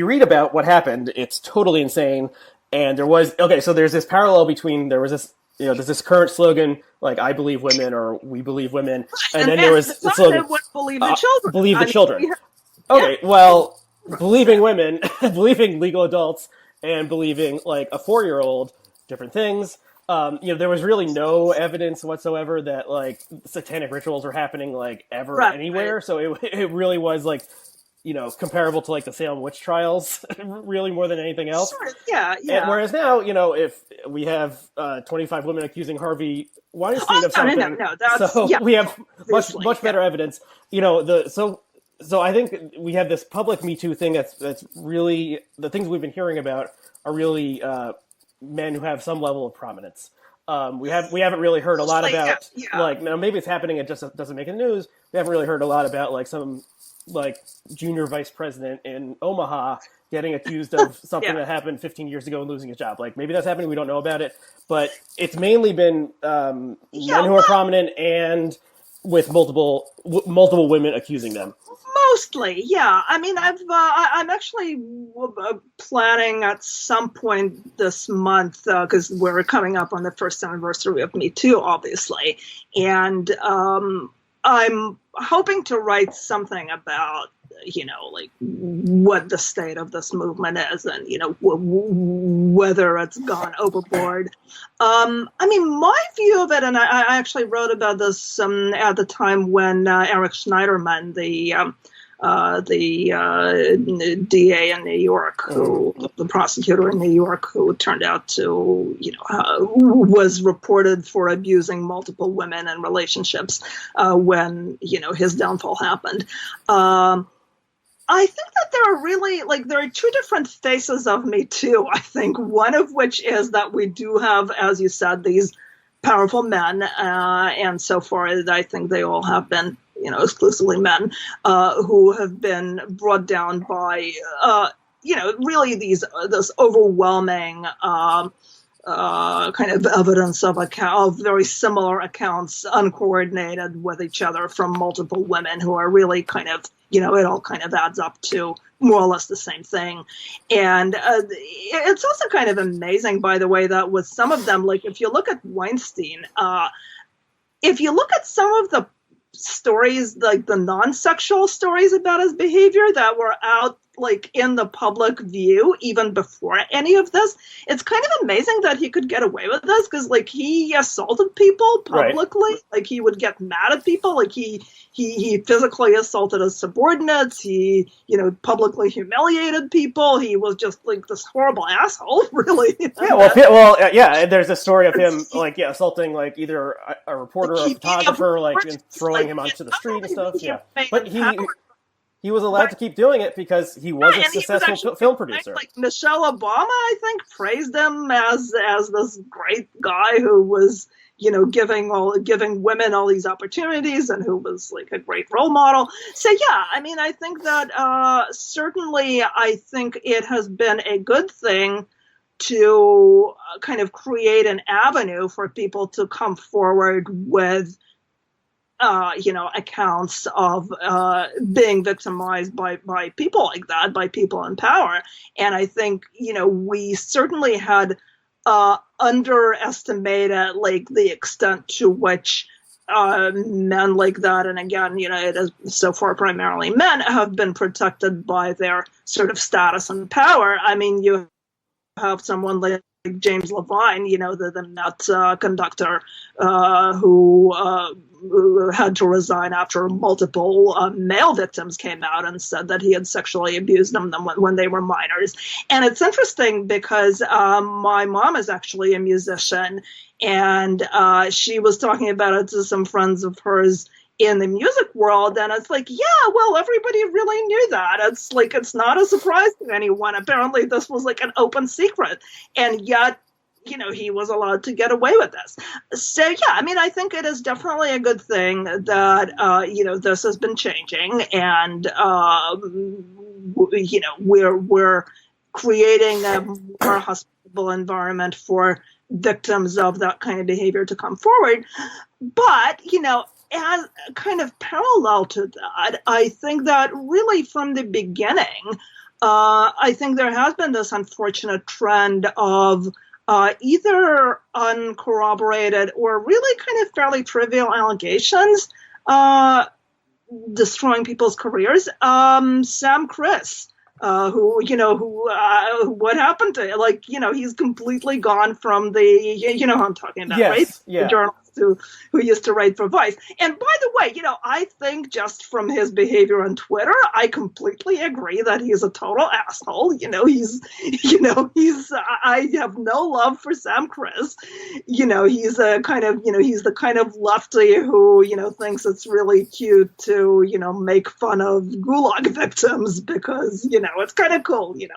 read about what happened, it's totally insane. And so there's this parallel between, there's this current slogan, like, I believe women, or we believe women. And then there was the slogan, believe the children. Believe the children. Okay, well, believing women, believing legal adults, and believing like a 4-year-old, different things. There was really no evidence whatsoever that like satanic rituals were happening like ever anywhere. Right. So it really was like, comparable to like the Salem witch trials, really more than anything else. Sure. Yeah. And whereas now, if we have 25 women accusing Harvey Weinstein of something, we have much better evidence. So I think we have this public Me Too thing that's really, the things we've been hearing about are really men who have some level of prominence. We haven't really heard a lot about like, now maybe it's happening, it just doesn't make the news. We haven't really heard a lot about like some like junior vice president in Omaha getting accused of something that happened 15 years ago and losing his job. Like maybe that's happening, we don't know about it, but it's mainly been men who are prominent and with multiple women accusing them. Mostly, yeah. I mean, I'm actually planning at some point this month, because we're coming up on the first anniversary of Me Too, obviously, and I'm hoping to write something about, like what the state of this movement is, and whether it's gone overboard. I mean, my view of it, and I actually wrote about this at the time when Eric Schneiderman, the DA in New York, the prosecutor in New York, who turned out to, was reported for abusing multiple women in relationships when, his downfall happened. I think that there are two different faces of Me Too. I think one of which is that we do have, as you said, these powerful men, and so far I think they all have been, exclusively men, who have been brought down by, really this overwhelming kind of evidence of very similar accounts, uncoordinated with each other, from multiple women who are really kind of, it all kind of adds up to more or less the same thing. And it's also kind of amazing, by the way, that with some of them, like if you look at Weinstein, if you look at some of the stories, like the non-sexual stories about his behavior that were out like in the public view even before any of this. It's kind of amazing that he could get away with this, because like he assaulted people publicly, right. Like he would get mad at people, like he physically assaulted his subordinates, he, you know, publicly humiliated people, he was just like this horrible asshole, really. Yeah, there's a story of him like assaulting like either a reporter or a photographer, like and throwing him onto the street and stuff. Yeah, but he was allowed to keep doing it because he was a successful film producer. Like Michelle Obama, I think, praised him as this great guy who was, you know, giving women all these opportunities and who was like a great role model. So yeah, I mean, I think that certainly, I think it has been a good thing to kind of create an avenue for people to come forward with accounts of being victimized by people like that, by people in power. And I think, you know, we certainly had underestimated like the extent to which men like that, and again, you know, it is so far primarily men, have been protected by their sort of status and power. I mean, you have someone like James Levine, you know, the Met conductor who had to resign after multiple male victims came out and said that he had sexually abused them when they were minors. And it's interesting because my mom is actually a musician, and she was talking about it to some friends of hers in the music world, and it's like, yeah, well, everybody really knew that. It's like, it's not a surprise to anyone. Apparently this was like an open secret, and yet, you know, he was allowed to get away with this. So yeah, I mean, I think it is definitely a good thing that you know, this has been changing, and you know, we're creating a more hospitable environment for victims of that kind of behavior to come forward. But, you know, as kind of parallel to that, I think that really from the beginning, I think there has been this unfortunate trend of either uncorroborated or really kind of fairly trivial allegations destroying people's careers. Sam Criss, what happened to, like, you know, he's completely gone from the, you know who I'm talking about, yes, right? Yeah. The journalist who used to write for Vice. And by the way, you know, I think just from his behavior on Twitter, I completely agree that he's a total asshole. I have no love for Sam Criss. You know, he's the kind of lefty who, you know, thinks it's really cute to, you know, make fun of gulag victims because, you know, it's kind of cool, you know.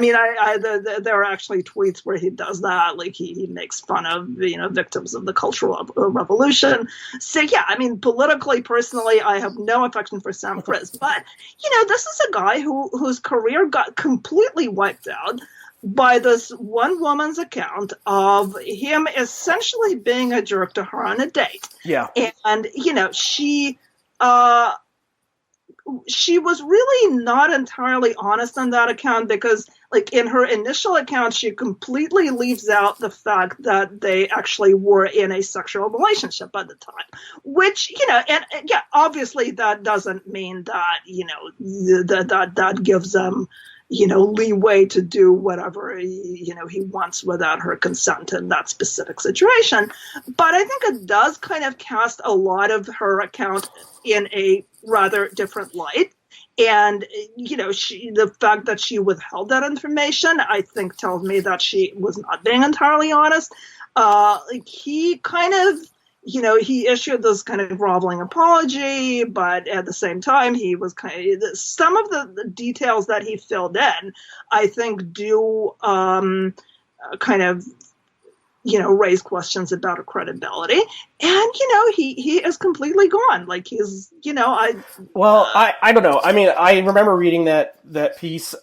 There are actually tweets where he does that, like he makes fun of, you know, victims of the Cultural Revolution. So yeah, I mean, politically, personally, I have no affection for Sam Criss, but, you know, this is a guy whose career got completely wiped out by this one woman's account of him essentially being a jerk to her on a date. Yeah. And, you know, she was really not entirely honest on that account because, like, in her initial account, she completely leaves out the fact that they actually were in a sexual relationship at the time, which, you know, and yeah, obviously that doesn't mean that, you know, that gives them, you know, leeway to do whatever, you know, he wants without her consent in that specific situation. But I think it does kind of cast a lot of her account in a rather different light. And, you know, the fact that she withheld that information, I think tells me that she was not being entirely honest. Like, he kind of, you know, he issued this kind of groveling apology, but at the same time, he was some of the details that he filled in, I think, do kind of, you know, raise questions about her credibility. And, you know, he is completely gone. Like, he's, you know, I don't know. I mean, I remember reading that piece.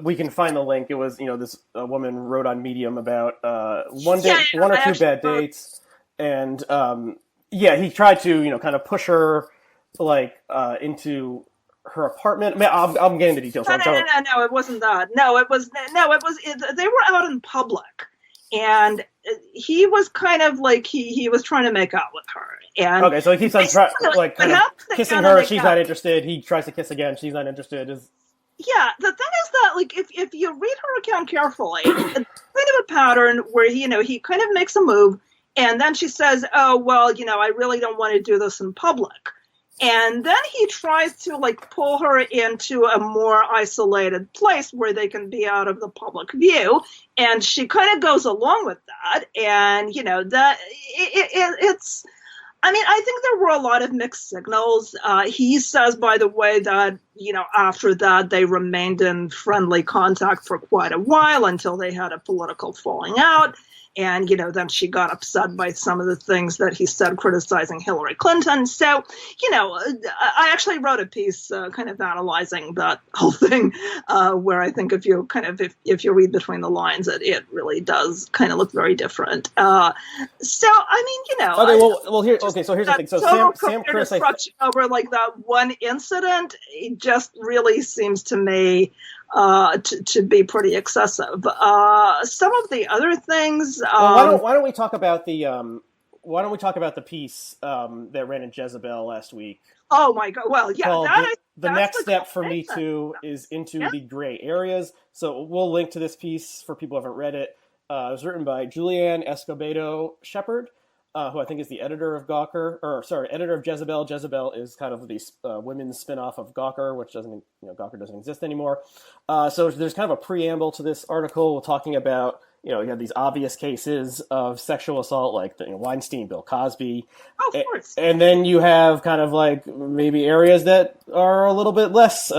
We can find the link. It was, you know, this woman wrote on Medium about one or two bad dates. And, he tried to, you know, kind of push her, like, into her apartment. I mean, I'm getting the details. No, it wasn't that. They were out in public. And he was kind of like, he was trying to make out with her. And okay, so he keeps on kind of kissing her. She's not interested. He tries to kiss again. She's not interested. Yeah, the thing is that, like, if you read her account carefully, it's kind of a pattern where he kind of makes a move, and then she says, "Oh, well, I really don't want to do this in public." And then he tries to, like, pull her into a more isolated place where they can be out of the public view. And she kind of goes along with that. And, that it's, I mean, I think there were a lot of mixed signals. He says, by the way, that, after that, they remained in friendly contact for quite a while until they had a political falling out. And, then she got upset by some of the things that he said criticizing Hillary Clinton. So, I actually wrote a piece kind of analyzing that whole thing, where I think if you read between the lines, it really does kind of look very different. So, I mean, Okay, so here's the thing. So Sam Chris, over like that one incident, it just really seems to me to be pretty excessive. Some of the other things. Why don't we talk about the piece that ran in Jezebel last week? Oh my God! Well, yeah. The next step for Me Too is into the gray areas. So we'll link to this piece for people who haven't read it. It was written by Julianne Escobedo Shepard, who I think is the editor of editor of Jezebel. Jezebel is kind of the women's spinoff of Gawker, which Gawker doesn't exist anymore. So there's kind of a preamble to this article talking about, you have these obvious cases of sexual assault, like Weinstein, Bill Cosby. Oh, of course. And then you have kind of like maybe areas that are a little bit less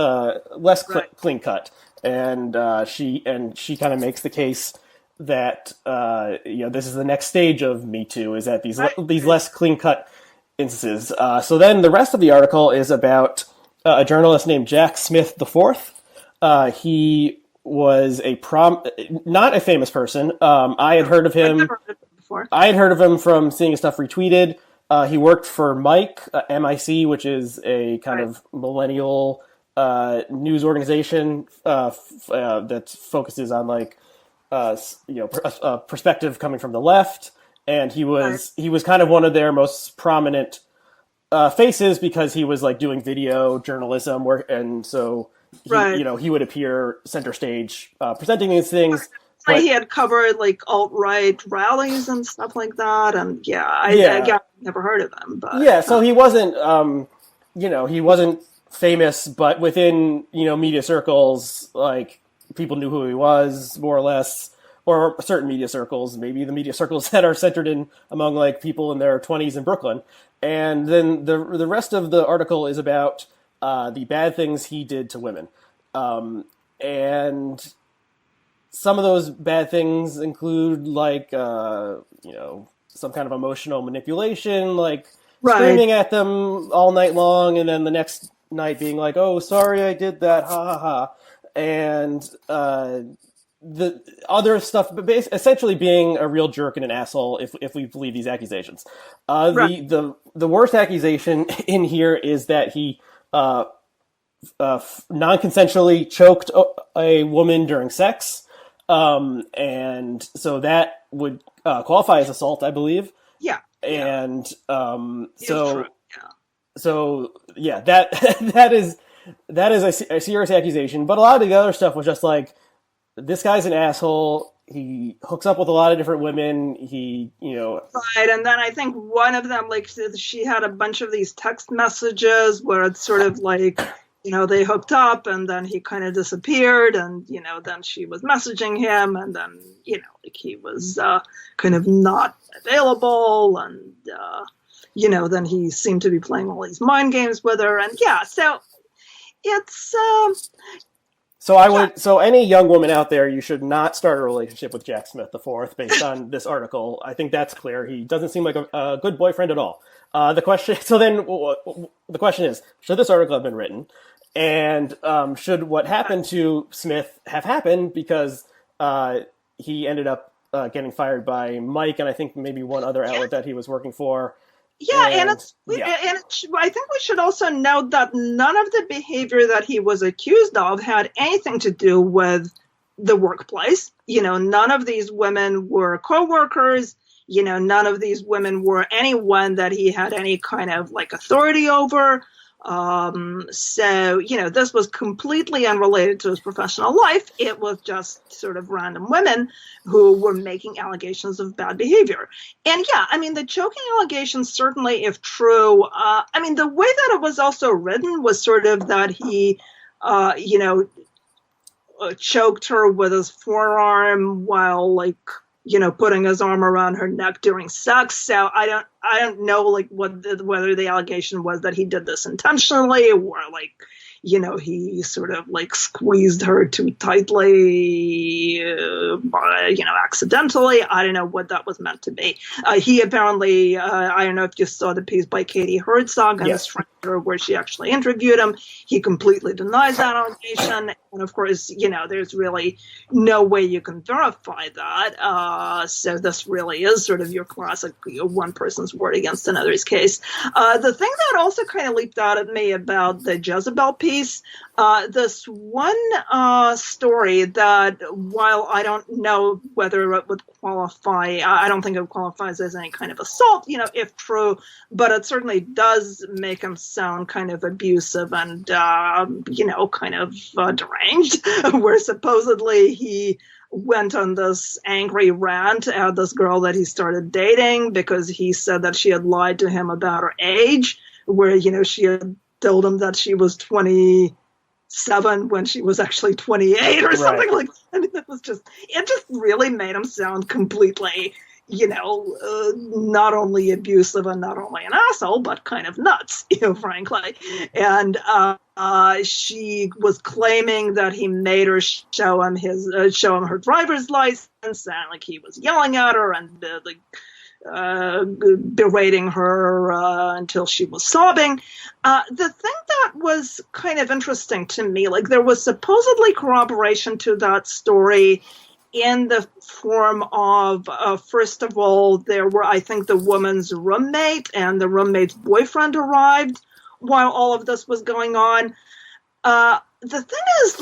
clean cut. And she kind of makes the case that this is the next stage of Me Too, is that these less clean cut instances. So then the rest of the article is about a journalist named Jack Smith IV. He was not a famous person. I had heard of him. I've never heard of him before. I had heard of him from seeing his stuff retweeted. He worked for MIC, which is a kind of millennial news organization that focuses on like perspective coming from the left, and he was kind of one of their most prominent faces because he was like doing video journalism and so he would appear center stage presenting these things. But he had covered like alt-right rallies and stuff like that, and I never heard of him. But so he wasn't he wasn't famous, but within media circles, like people knew who he was more or less, or certain media circles, maybe the media circles that are centered in among like people in their 20s in Brooklyn. And then the rest of the article is about the bad things he did to women. And some of those bad things include like, some kind of emotional manipulation, like screaming at them all night long. And then the next night being like, oh, sorry, I did that. Ha ha ha. And the other stuff, but essentially being a real jerk and an asshole, if we believe these accusations. The worst accusation in here is that he non-consensually choked a woman during sex, and so that would qualify as assault, I believe. Yeah. And true. that is a serious accusation. But a lot of the other stuff was just like, this guy's an asshole. He hooks up with a lot of different women. Right, and then I think one of them, like, she had a bunch of these text messages where it's sort of like, they hooked up and then he kind of disappeared, and, then she was messaging him, and then, like he was kind of not available, and, then he seemed to be playing all these mind games with her, and so it's... So any young woman out there, you should not start a relationship with Jack Smith IV based on this article. I think that's clear. He doesn't seem like a good boyfriend at all. The question is, should this article have been written? And should what happened to Smith have happened? Because he ended up getting fired by Mike, and I think maybe one other outlet that he was working for. I think we should also note that none of the behavior that he was accused of had anything to do with the workplace. None of these women were co-workers. none of these women were anyone that he had any kind of like authority over. So, this was completely unrelated to his professional life. It was just sort of random women who were making allegations of bad behavior. And yeah, I mean, the choking allegations, certainly, if true, the way that it was also written was sort of that he, choked her with his forearm while putting his arm around her neck during sex. So I don't know whether the allegation was that he did this intentionally or he sort of squeezed her too tightly, accidentally. I don't know what that was meant to be. He apparently, I don't know if you saw the piece by Katie Herzog on this Stranger where she actually interviewed him. He completely denies that allegation. And of course, there's really no way you can verify that. So this really is sort of your classic one person's word against another's case. The thing that also kind of leaped out at me about the Jezebel piece, this one story that, while I don't know whether it would qualify, I don't think it qualifies as any kind of assault, if true, but it certainly does make him sound kind of abusive and, kind of deranged, where supposedly he went on this angry rant at this girl that he started dating because he said that she had lied to him about her age, where, she had told him that she was 27 when she was actually 28 or something like that. I mean, it just really made him sound completely, not only abusive and not only an asshole, but kind of nuts, frankly. And she was claiming that he made her show him her driver's license, and he was yelling at her and berating her until she was sobbing. The thing that was kind of interesting to me, there was supposedly corroboration to that story in the form of, first of all, there were, I think, the woman's roommate and the roommate's boyfriend arrived while all of this was going on. The thing is,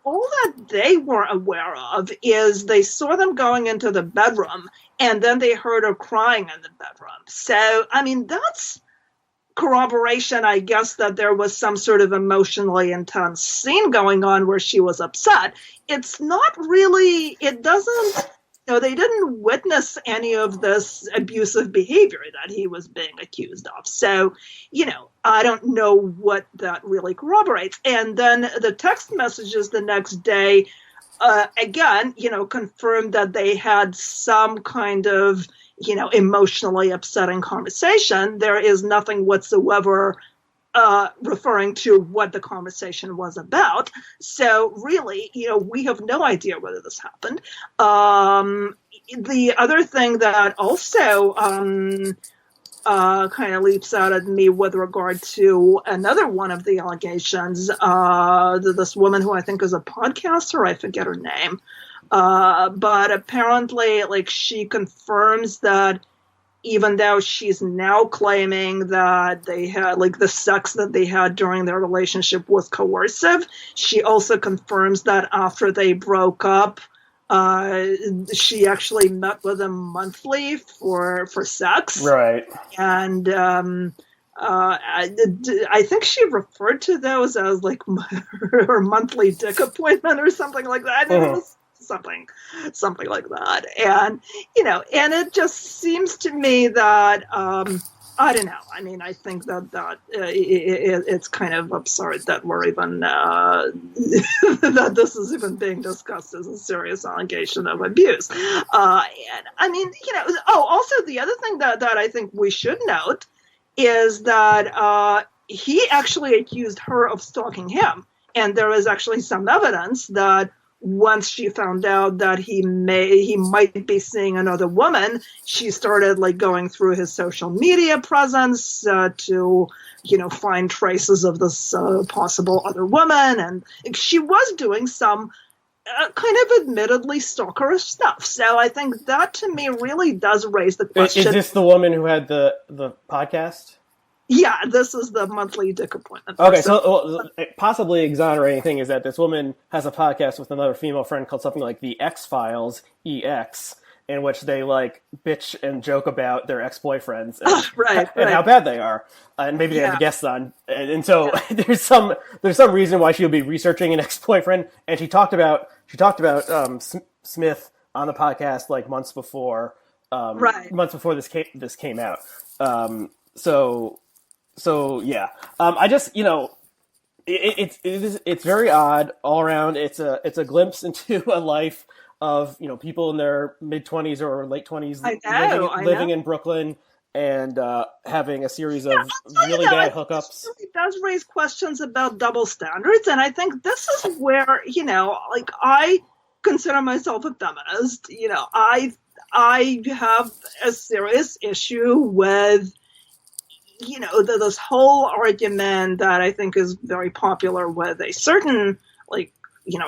all that they were aware of is they saw them going into the bedroom and then they heard her crying in the bedroom. So, I mean, that's corroboration, I guess, that there was some sort of emotionally intense scene going on where she was upset. It's not really, it doesn't, they didn't witness any of this abusive behavior that he was being accused of. So, I don't know what that really corroborates. And then the text messages the next day, again, confirmed that they had some kind of, emotionally upsetting conversation. There is nothing whatsoever referring to what the conversation was about. So really, we have no idea whether this happened. The other thing that also kind of leaps out at me with regard to another one of the allegations, this woman who I think is a podcaster, I forget her name, but apparently, she confirms that even though she's now claiming that they had, the sex that they had during their relationship was coercive, she also confirms that after they broke up, she actually met with him monthly for sex. Right. And I think she referred to those as her monthly dick appointment or something like that. I mean, it was something like that. And, and it just seems to me that, I don't know. I mean, I think that it's kind of absurd that we're even, that this is even being discussed as a serious allegation of abuse. And I mean, also the other thing that I think we should note is that he actually accused her of stalking him. And there is actually some evidence that once she found out that he might be seeing another woman, she started going through his social media presence to, find traces of this possible other woman. And she was doing some kind of admittedly stalkerish stuff. So I think that to me really does raise the question. Is this the woman who had the podcast? Yeah, this is the monthly dick appointment. Okay, so possibly exonerating thing is that this woman has a podcast with another female friend called something like The X-Files, EX, in which they like bitch and joke about their ex-boyfriends and how right. bad they are, and maybe they Yeah, have guests on, and so there's some reason why she would be researching an ex-boyfriend, and she talked about Smith on the podcast like right. months before this came out. So yeah, I just it's very odd all around. It's a glimpse into a life of people in their mid-20s or late 20s living I living know. in Brooklyn and having a series Yeah, of I'll tell you really though, I bad think this hookups. really does raise questions about double standards, and I think this is where, like I consider myself a feminist. I have a serious issue with, this whole argument that I think is very popular with a certain, like,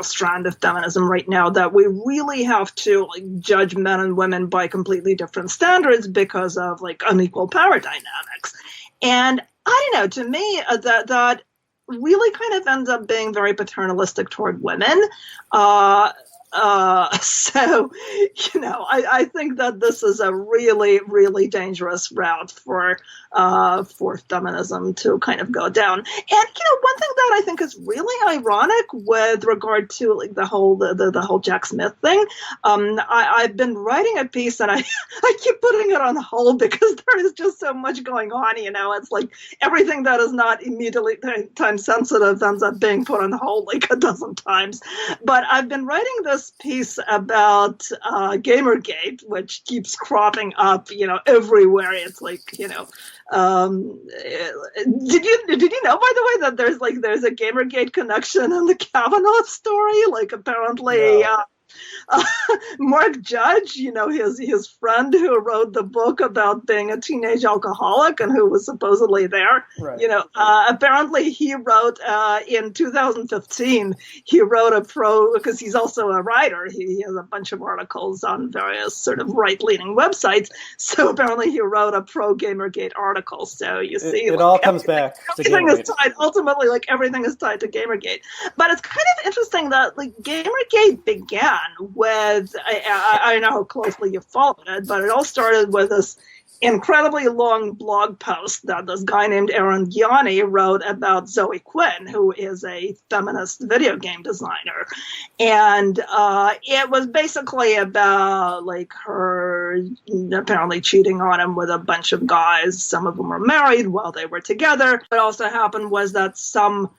strand of feminism right now, that we really have to like judge men and women by completely different standards because of like unequal power dynamics. And I don't know, to me, that really kind of ends up being very paternalistic toward women. So, I think that this is a really, really dangerous route for feminism to kind of go down. And, one thing that I think is really ironic with regard to like the whole Jack Smith thing, I've been writing a piece and I keep putting it on hold because there is just so much going on. It's like everything that is not immediately time sensitive ends up being put on hold like a dozen times. But I've been writing this piece about Gamergate, which keeps cropping up, everywhere. It's like, did you know, by the way, that there's a Gamergate connection in the Kavanaugh story? Like apparently, No, Mark Judge, his friend who wrote the book about being a teenage alcoholic and who was supposedly there, right. apparently he wrote in 2015, he wrote because he's also a writer. He has a bunch of articles on various sort of right-leaning websites. So apparently he wrote a pro-Gamergate article. So you see, It all comes back to everything is Gamergate. tied. Ultimately, like everything is tied to Gamergate. But it's kind of interesting that like Gamergate began with, I don't know how closely you followed it, but it all started with this incredibly long blog post that this guy named Aaron Gianni wrote about Zoe Quinn, who is a feminist video game designer. And it was basically about like her apparently cheating on him with a bunch of guys. Some of them were married while they were together. What also happened was that some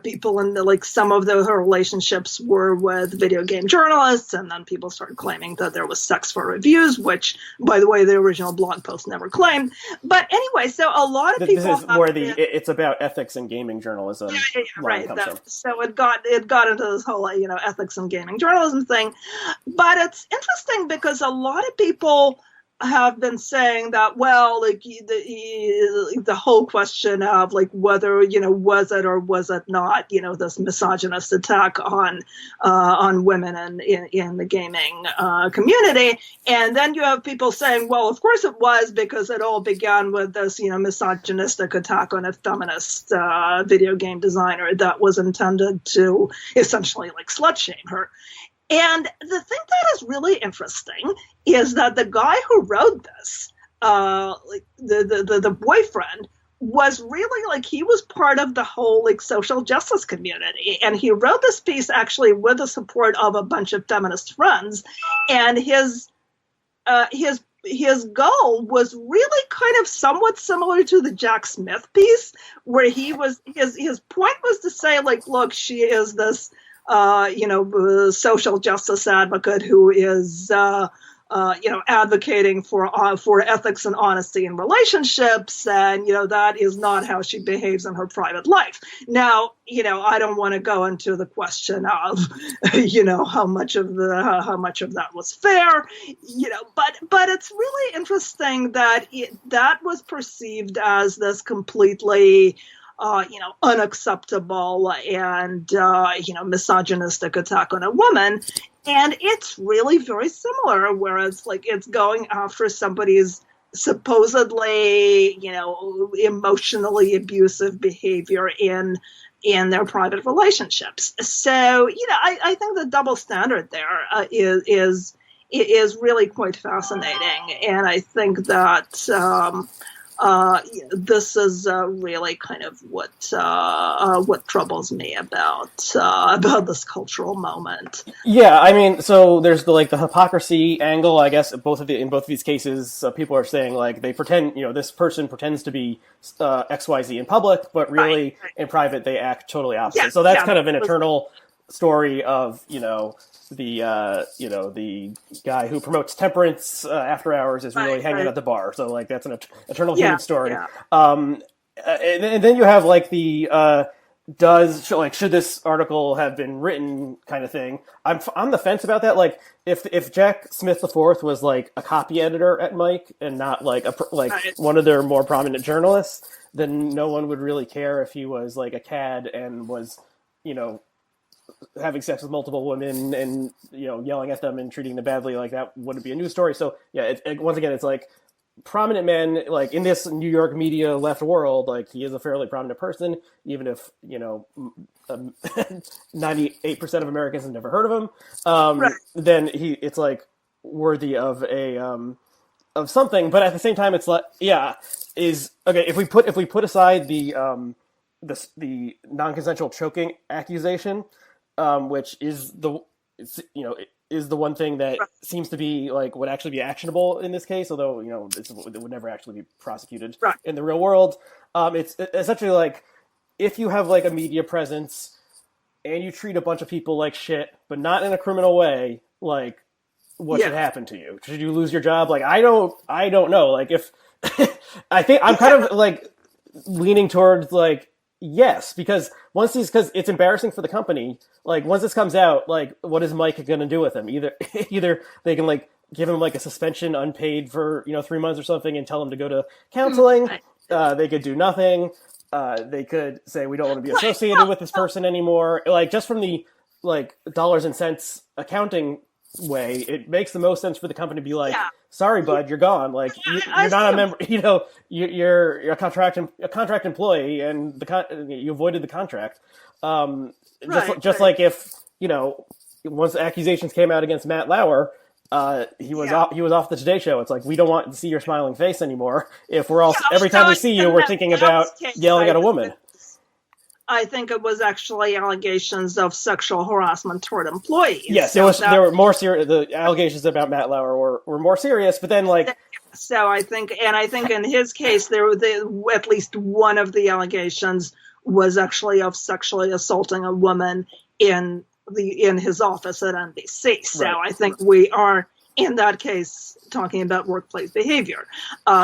people in some of her relationships were with video game journalists, and then people started claiming that there was sex for reviews, which, by the way, the original blog post never claimed. But anyway, so a lot of people. This is where it's about ethics and gaming journalism line right. comes from. So it got into this whole ethics and gaming journalism thing, but it's interesting because a lot of people have been saying that, well, like the whole question of like whether was it or was it not this misogynist attack on women and in the gaming community, and then you have people saying, well, of course it was, because it all began with this misogynistic attack on a feminist video game designer that was intended to essentially like slut shame her. And the thing that is really interesting is that the guy who wrote this, like the boyfriend, was really like, he was part of the whole like social justice community, and he wrote this piece actually with the support of a bunch of feminist friends, and his goal was really kind of somewhat similar to the Jack Smith piece, where his point was to say like, look, she is this social justice advocate who is, advocating for ethics and honesty in relationships, and that is not how she behaves in her private life. Now, I don't want to go into the question of, how much of that was fair, but it's really interesting that that was perceived as this completely unacceptable and, misogynistic attack on a woman. And it's really very similar, whereas like it's going after somebody's supposedly, emotionally abusive behavior in their private relationships. So, I think the double standard there is is really quite fascinating, and I think that this is really kind of what troubles me about this cultural moment. Yeah, I mean, so there's the hypocrisy angle, I guess. In both of these cases, people are saying like they pretend, this person pretends to be XYZ in public, but really Right. in private they act totally opposite. Yeah, So that's yeah, kind of an eternal story of the guy who promotes temperance after hours is really hanging right. at the bar. So like that's an eternal Yeah, human story. yeah. And then you have like the should this article have been written kind of thing. I'm on the fence about that. Like if Jack Smith IV was like a copy editor at Mike and not like Right. one of their more prominent journalists, then no one would really care if he was like a cad and was having sex with multiple women and yelling at them and treating them badly. Like that wouldn't be a news story. So yeah, once again, it's like prominent men, like in this New York media left world, like he is a fairly prominent person, even if 98% of Americans have never heard of him. Right. Then it's like worthy of a of something. But at the same time, it's like is okay if we put aside the non-consensual choking accusation, which is is the one thing that seems to be like would actually be actionable in this case, although it would never actually be prosecuted Right. in the real world. It's essentially like if you have like a media presence and you treat a bunch of people like shit, but not in a criminal way, like what should happen to you? Should you lose your job? Like I don't know. Like if I think I'm kind of like leaning towards like yes, because because it's embarrassing for the company. Like once this comes out, like what is Mike going to do with him? Either they can like give him like a suspension unpaid for 3 months or something and tell him to go to counseling. They could do nothing. They could say we don't want to be associated with this person anymore. Like just from the like dollars and cents accounting way, it makes the most sense for the company to be like, sorry, bud, you're gone. Like you're not a member. You're a contract employee, and you avoided the contract. Just like if once the accusations came out against Matt Lauer, he was off the Today Show. It's like we don't want to see your smiling face anymore. If we're all every time we see you, we're thinking about yelling at a woman. I think it was actually allegations of sexual harassment toward employees. Yes, there were more serious. The allegations about Matt Lauer were more serious, but then like. So I think in his case, at least one of the allegations was actually of sexually assaulting a woman in his office at NBC. So I think we are in that case talking about workplace behavior.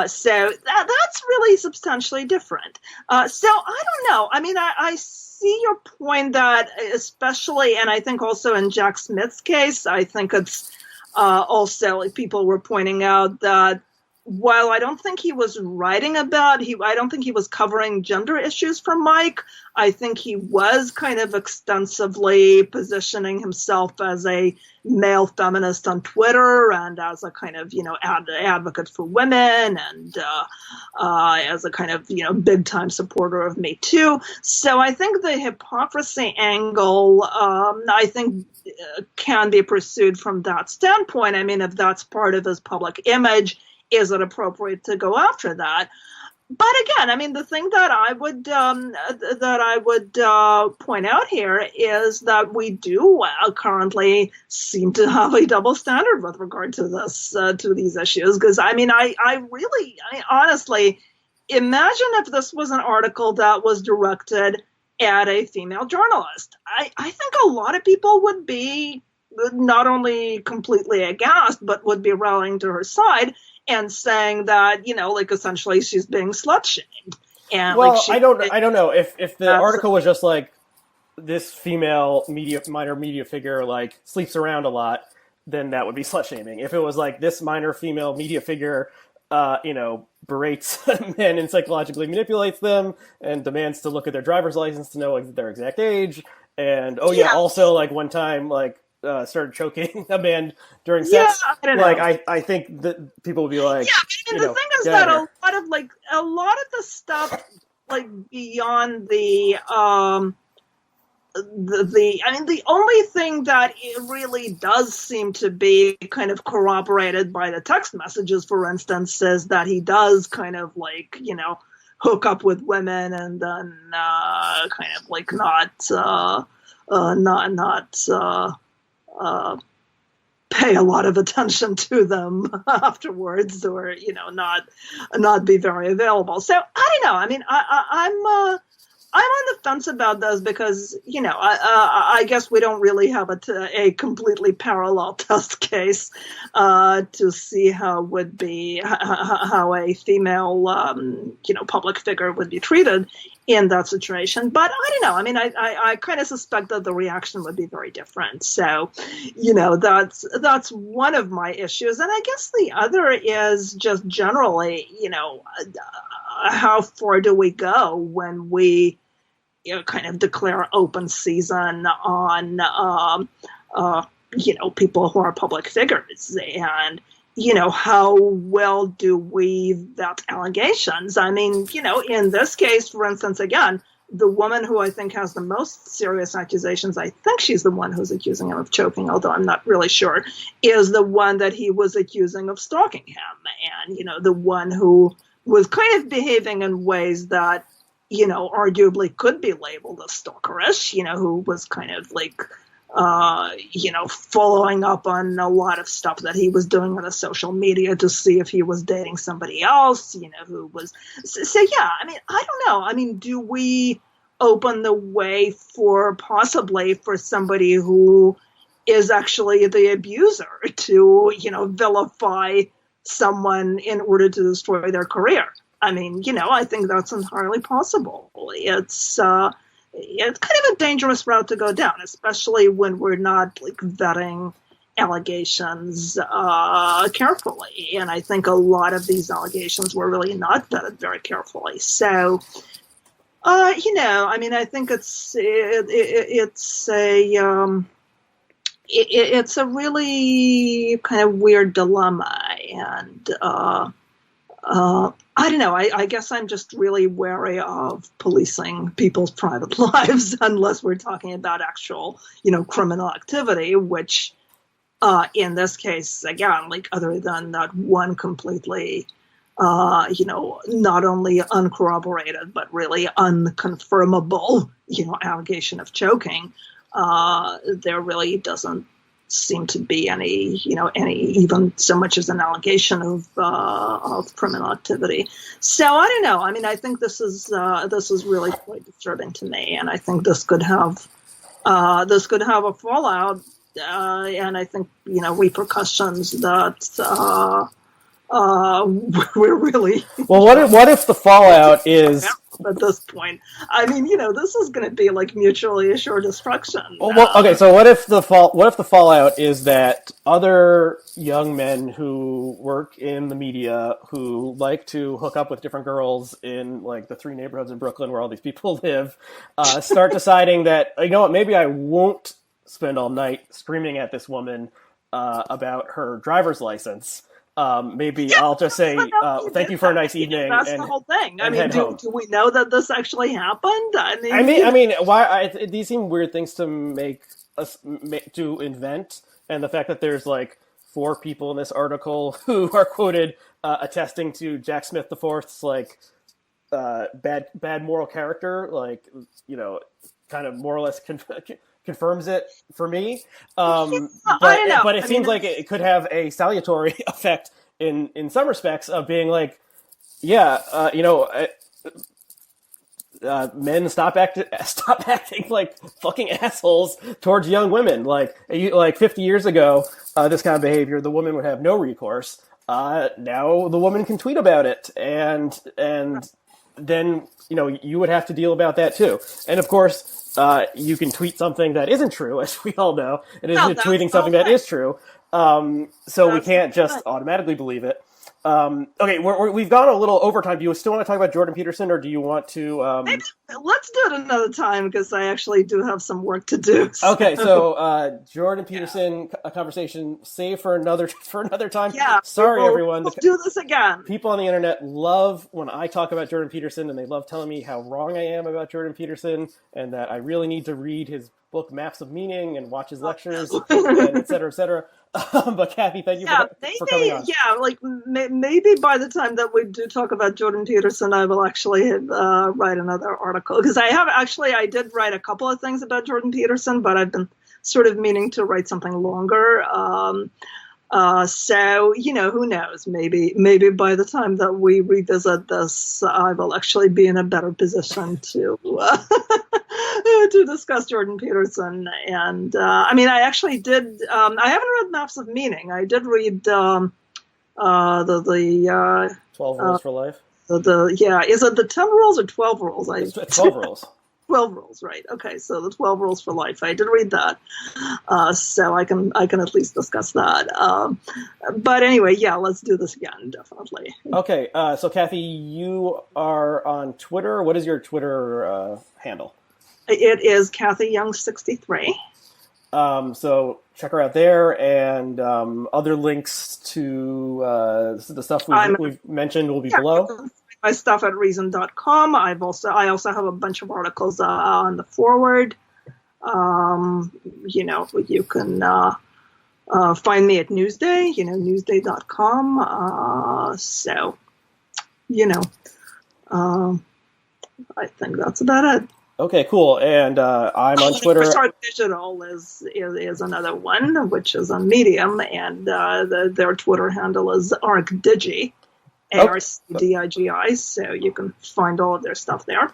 So that's really substantially different. So I don't know. I mean, I see your point that especially, and I think also in Jack Smith's case, I think it's also like people were pointing out that while I don't think he was writing about, I don't think he was covering gender issues for Mike. I think he was kind of extensively positioning himself as a male feminist on Twitter and as a kind of, advocate for women and as a kind of, big time supporter of Me Too. So I think the hypocrisy angle, I think can be pursued from that standpoint. I mean, if that's part of his public image, is it appropriate to go after that? But again, I mean, the thing that I would point out here is that we do currently seem to have a double standard with regard to this to these issues. Because I mean, I honestly imagine if this was an article that was directed at a female journalist. I think a lot of people would be not only completely aghast, but would be rallying to her side and saying that, like essentially she's being slut-shamed. And well, I don't know if the article was just like this female minor media figure like sleeps around a lot, then that would be slut-shaming. If it was like this minor female media figure, berates men and psychologically manipulates them and demands to look at their driver's license to know like their exact age, and also like one time like. Started choking a man during sex. I think that people would be like, the thing is that a lot of the stuff, like beyond the the only thing that it really does seem to be kind of corroborated by the text messages, for instance, is that he does kind of like, hook up with women and then kind of like not pay a lot of attention to them afterwards, or not be very available. So I don't know. I mean, I'm on the fence about this because, I guess we don't really have a completely parallel test case to see how a female, public figure would be treated in that situation. But I don't know. I mean, I kind of suspect that the reaction would be very different. So, that's one of my issues. And I guess the other is just generally, how far do we go when we kind of declare open season on people who are public figures, and how well do we vet allegations? I mean, in this case, for instance, again, the woman who I think has the most serious accusations, I think she's the one who's accusing him of choking, although I'm not really sure, is the one that he was accusing of stalking him, and the one who was kind of behaving in ways that, arguably could be labeled as stalkerish, who was kind of like, following up on a lot of stuff that he was doing on the social media to see if he was dating somebody else, who was, so yeah, I mean, I don't know. I mean, do we open the way possibly for somebody who is actually the abuser to, vilify someone in order to destroy their career? I mean, I think that's entirely possible. It's kind of a dangerous route to go down, especially when we're not like vetting allegations carefully. And I think a lot of these allegations were really not vetted very carefully. So, I mean, I think it's a really kind of weird dilemma, and I don't know. I guess I'm just really wary of policing people's private lives unless we're talking about actual, criminal activity, which in this case, again, like other than that one completely, not only uncorroborated, but really unconfirmable, allegation of choking, there really doesn't seem to be any even so much as an allegation of criminal activity. So I don't know. I mean, I think this is really quite disturbing to me, and I think this could have a fallout, and I think repercussions that we're really well. What if the fallout is? At this point, I mean, this is going to be like mutually assured destruction. Well, okay. So what if the fallout is that other young men who work in the media who like to hook up with different girls in like the 3 neighborhoods in Brooklyn where all these people live, start deciding that, what, maybe I won't spend all night screaming at this woman about her driver's license. Maybe I'll just say, thank you for a nice evening. That's the whole thing. I mean, do we know that this actually happened? I mean, why? These seem weird things to to invent, and the fact that there's like 4 people in this article who are quoted attesting to Jack Smith IV's like bad moral character, like kind of more or less confirms it for me. But it seems like it could have a salutary effect in some respects of being like, men stop acting like fucking assholes towards young women. Like 50 years ago, this kind of behavior, the woman would have no recourse. Now the woman can tweet about it, and then you would have to deal about that too. And of course, you can tweet something that isn't true, as we all know, and is tweeting something that is true. So we can't just automatically believe it. Okay, we've gone a little overtime. Do you still want to talk about Jordan Peterson, or do you want to? Maybe let's do it another time because I actually do have some work to do. So. Okay, so Jordan Peterson, a conversation saved for another time. Yeah, Sorry, everyone. We'll do this again. People on the internet love when I talk about Jordan Peterson, and they love telling me how wrong I am about Jordan Peterson, and that I really need to read his book Maps of Meaning and watch his lectures, and et cetera, et cetera. But Cathy, thank you for coming on. Yeah, like maybe by the time that we do talk about Jordan Peterson, I will actually write another article, because I did write a couple of things about Jordan Peterson, but I've been sort of meaning to write something longer. So, who knows? Maybe by the time that we revisit this, I will actually be in a better position to to discuss Jordan Peterson. And I actually did. I haven't read Maps of Meaning. I did read the 12 Rules for Life. Is it the 10 rules or 12 rules? It's 12 rules. 12 rules, right? Okay, so the 12 rules for life. I did read that, so I can at least discuss that. But anyway, yeah, let's do this again, definitely. Okay, so Cathy, you are on Twitter. What is your Twitter handle? It is Cathy Young 63. So check her out there, and other links to the stuff we've mentioned will be below. My stuff at reason.com. I also have a bunch of articles on the forward. You can find me at Newsday, newsday.com. I think that's about it. Okay, cool. And I'm on Twitter. Start Digital is another one, which is on Medium, and their Twitter handle is ArcDigi. ARCDIGI, so you can find all of their stuff there.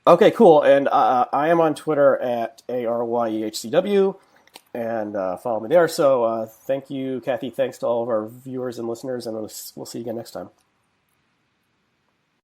Okay, cool. And I am on Twitter at ARYEHCW, and follow me there. So thank you, Cathy. Thanks to all of our viewers and listeners, and we'll see you again next time.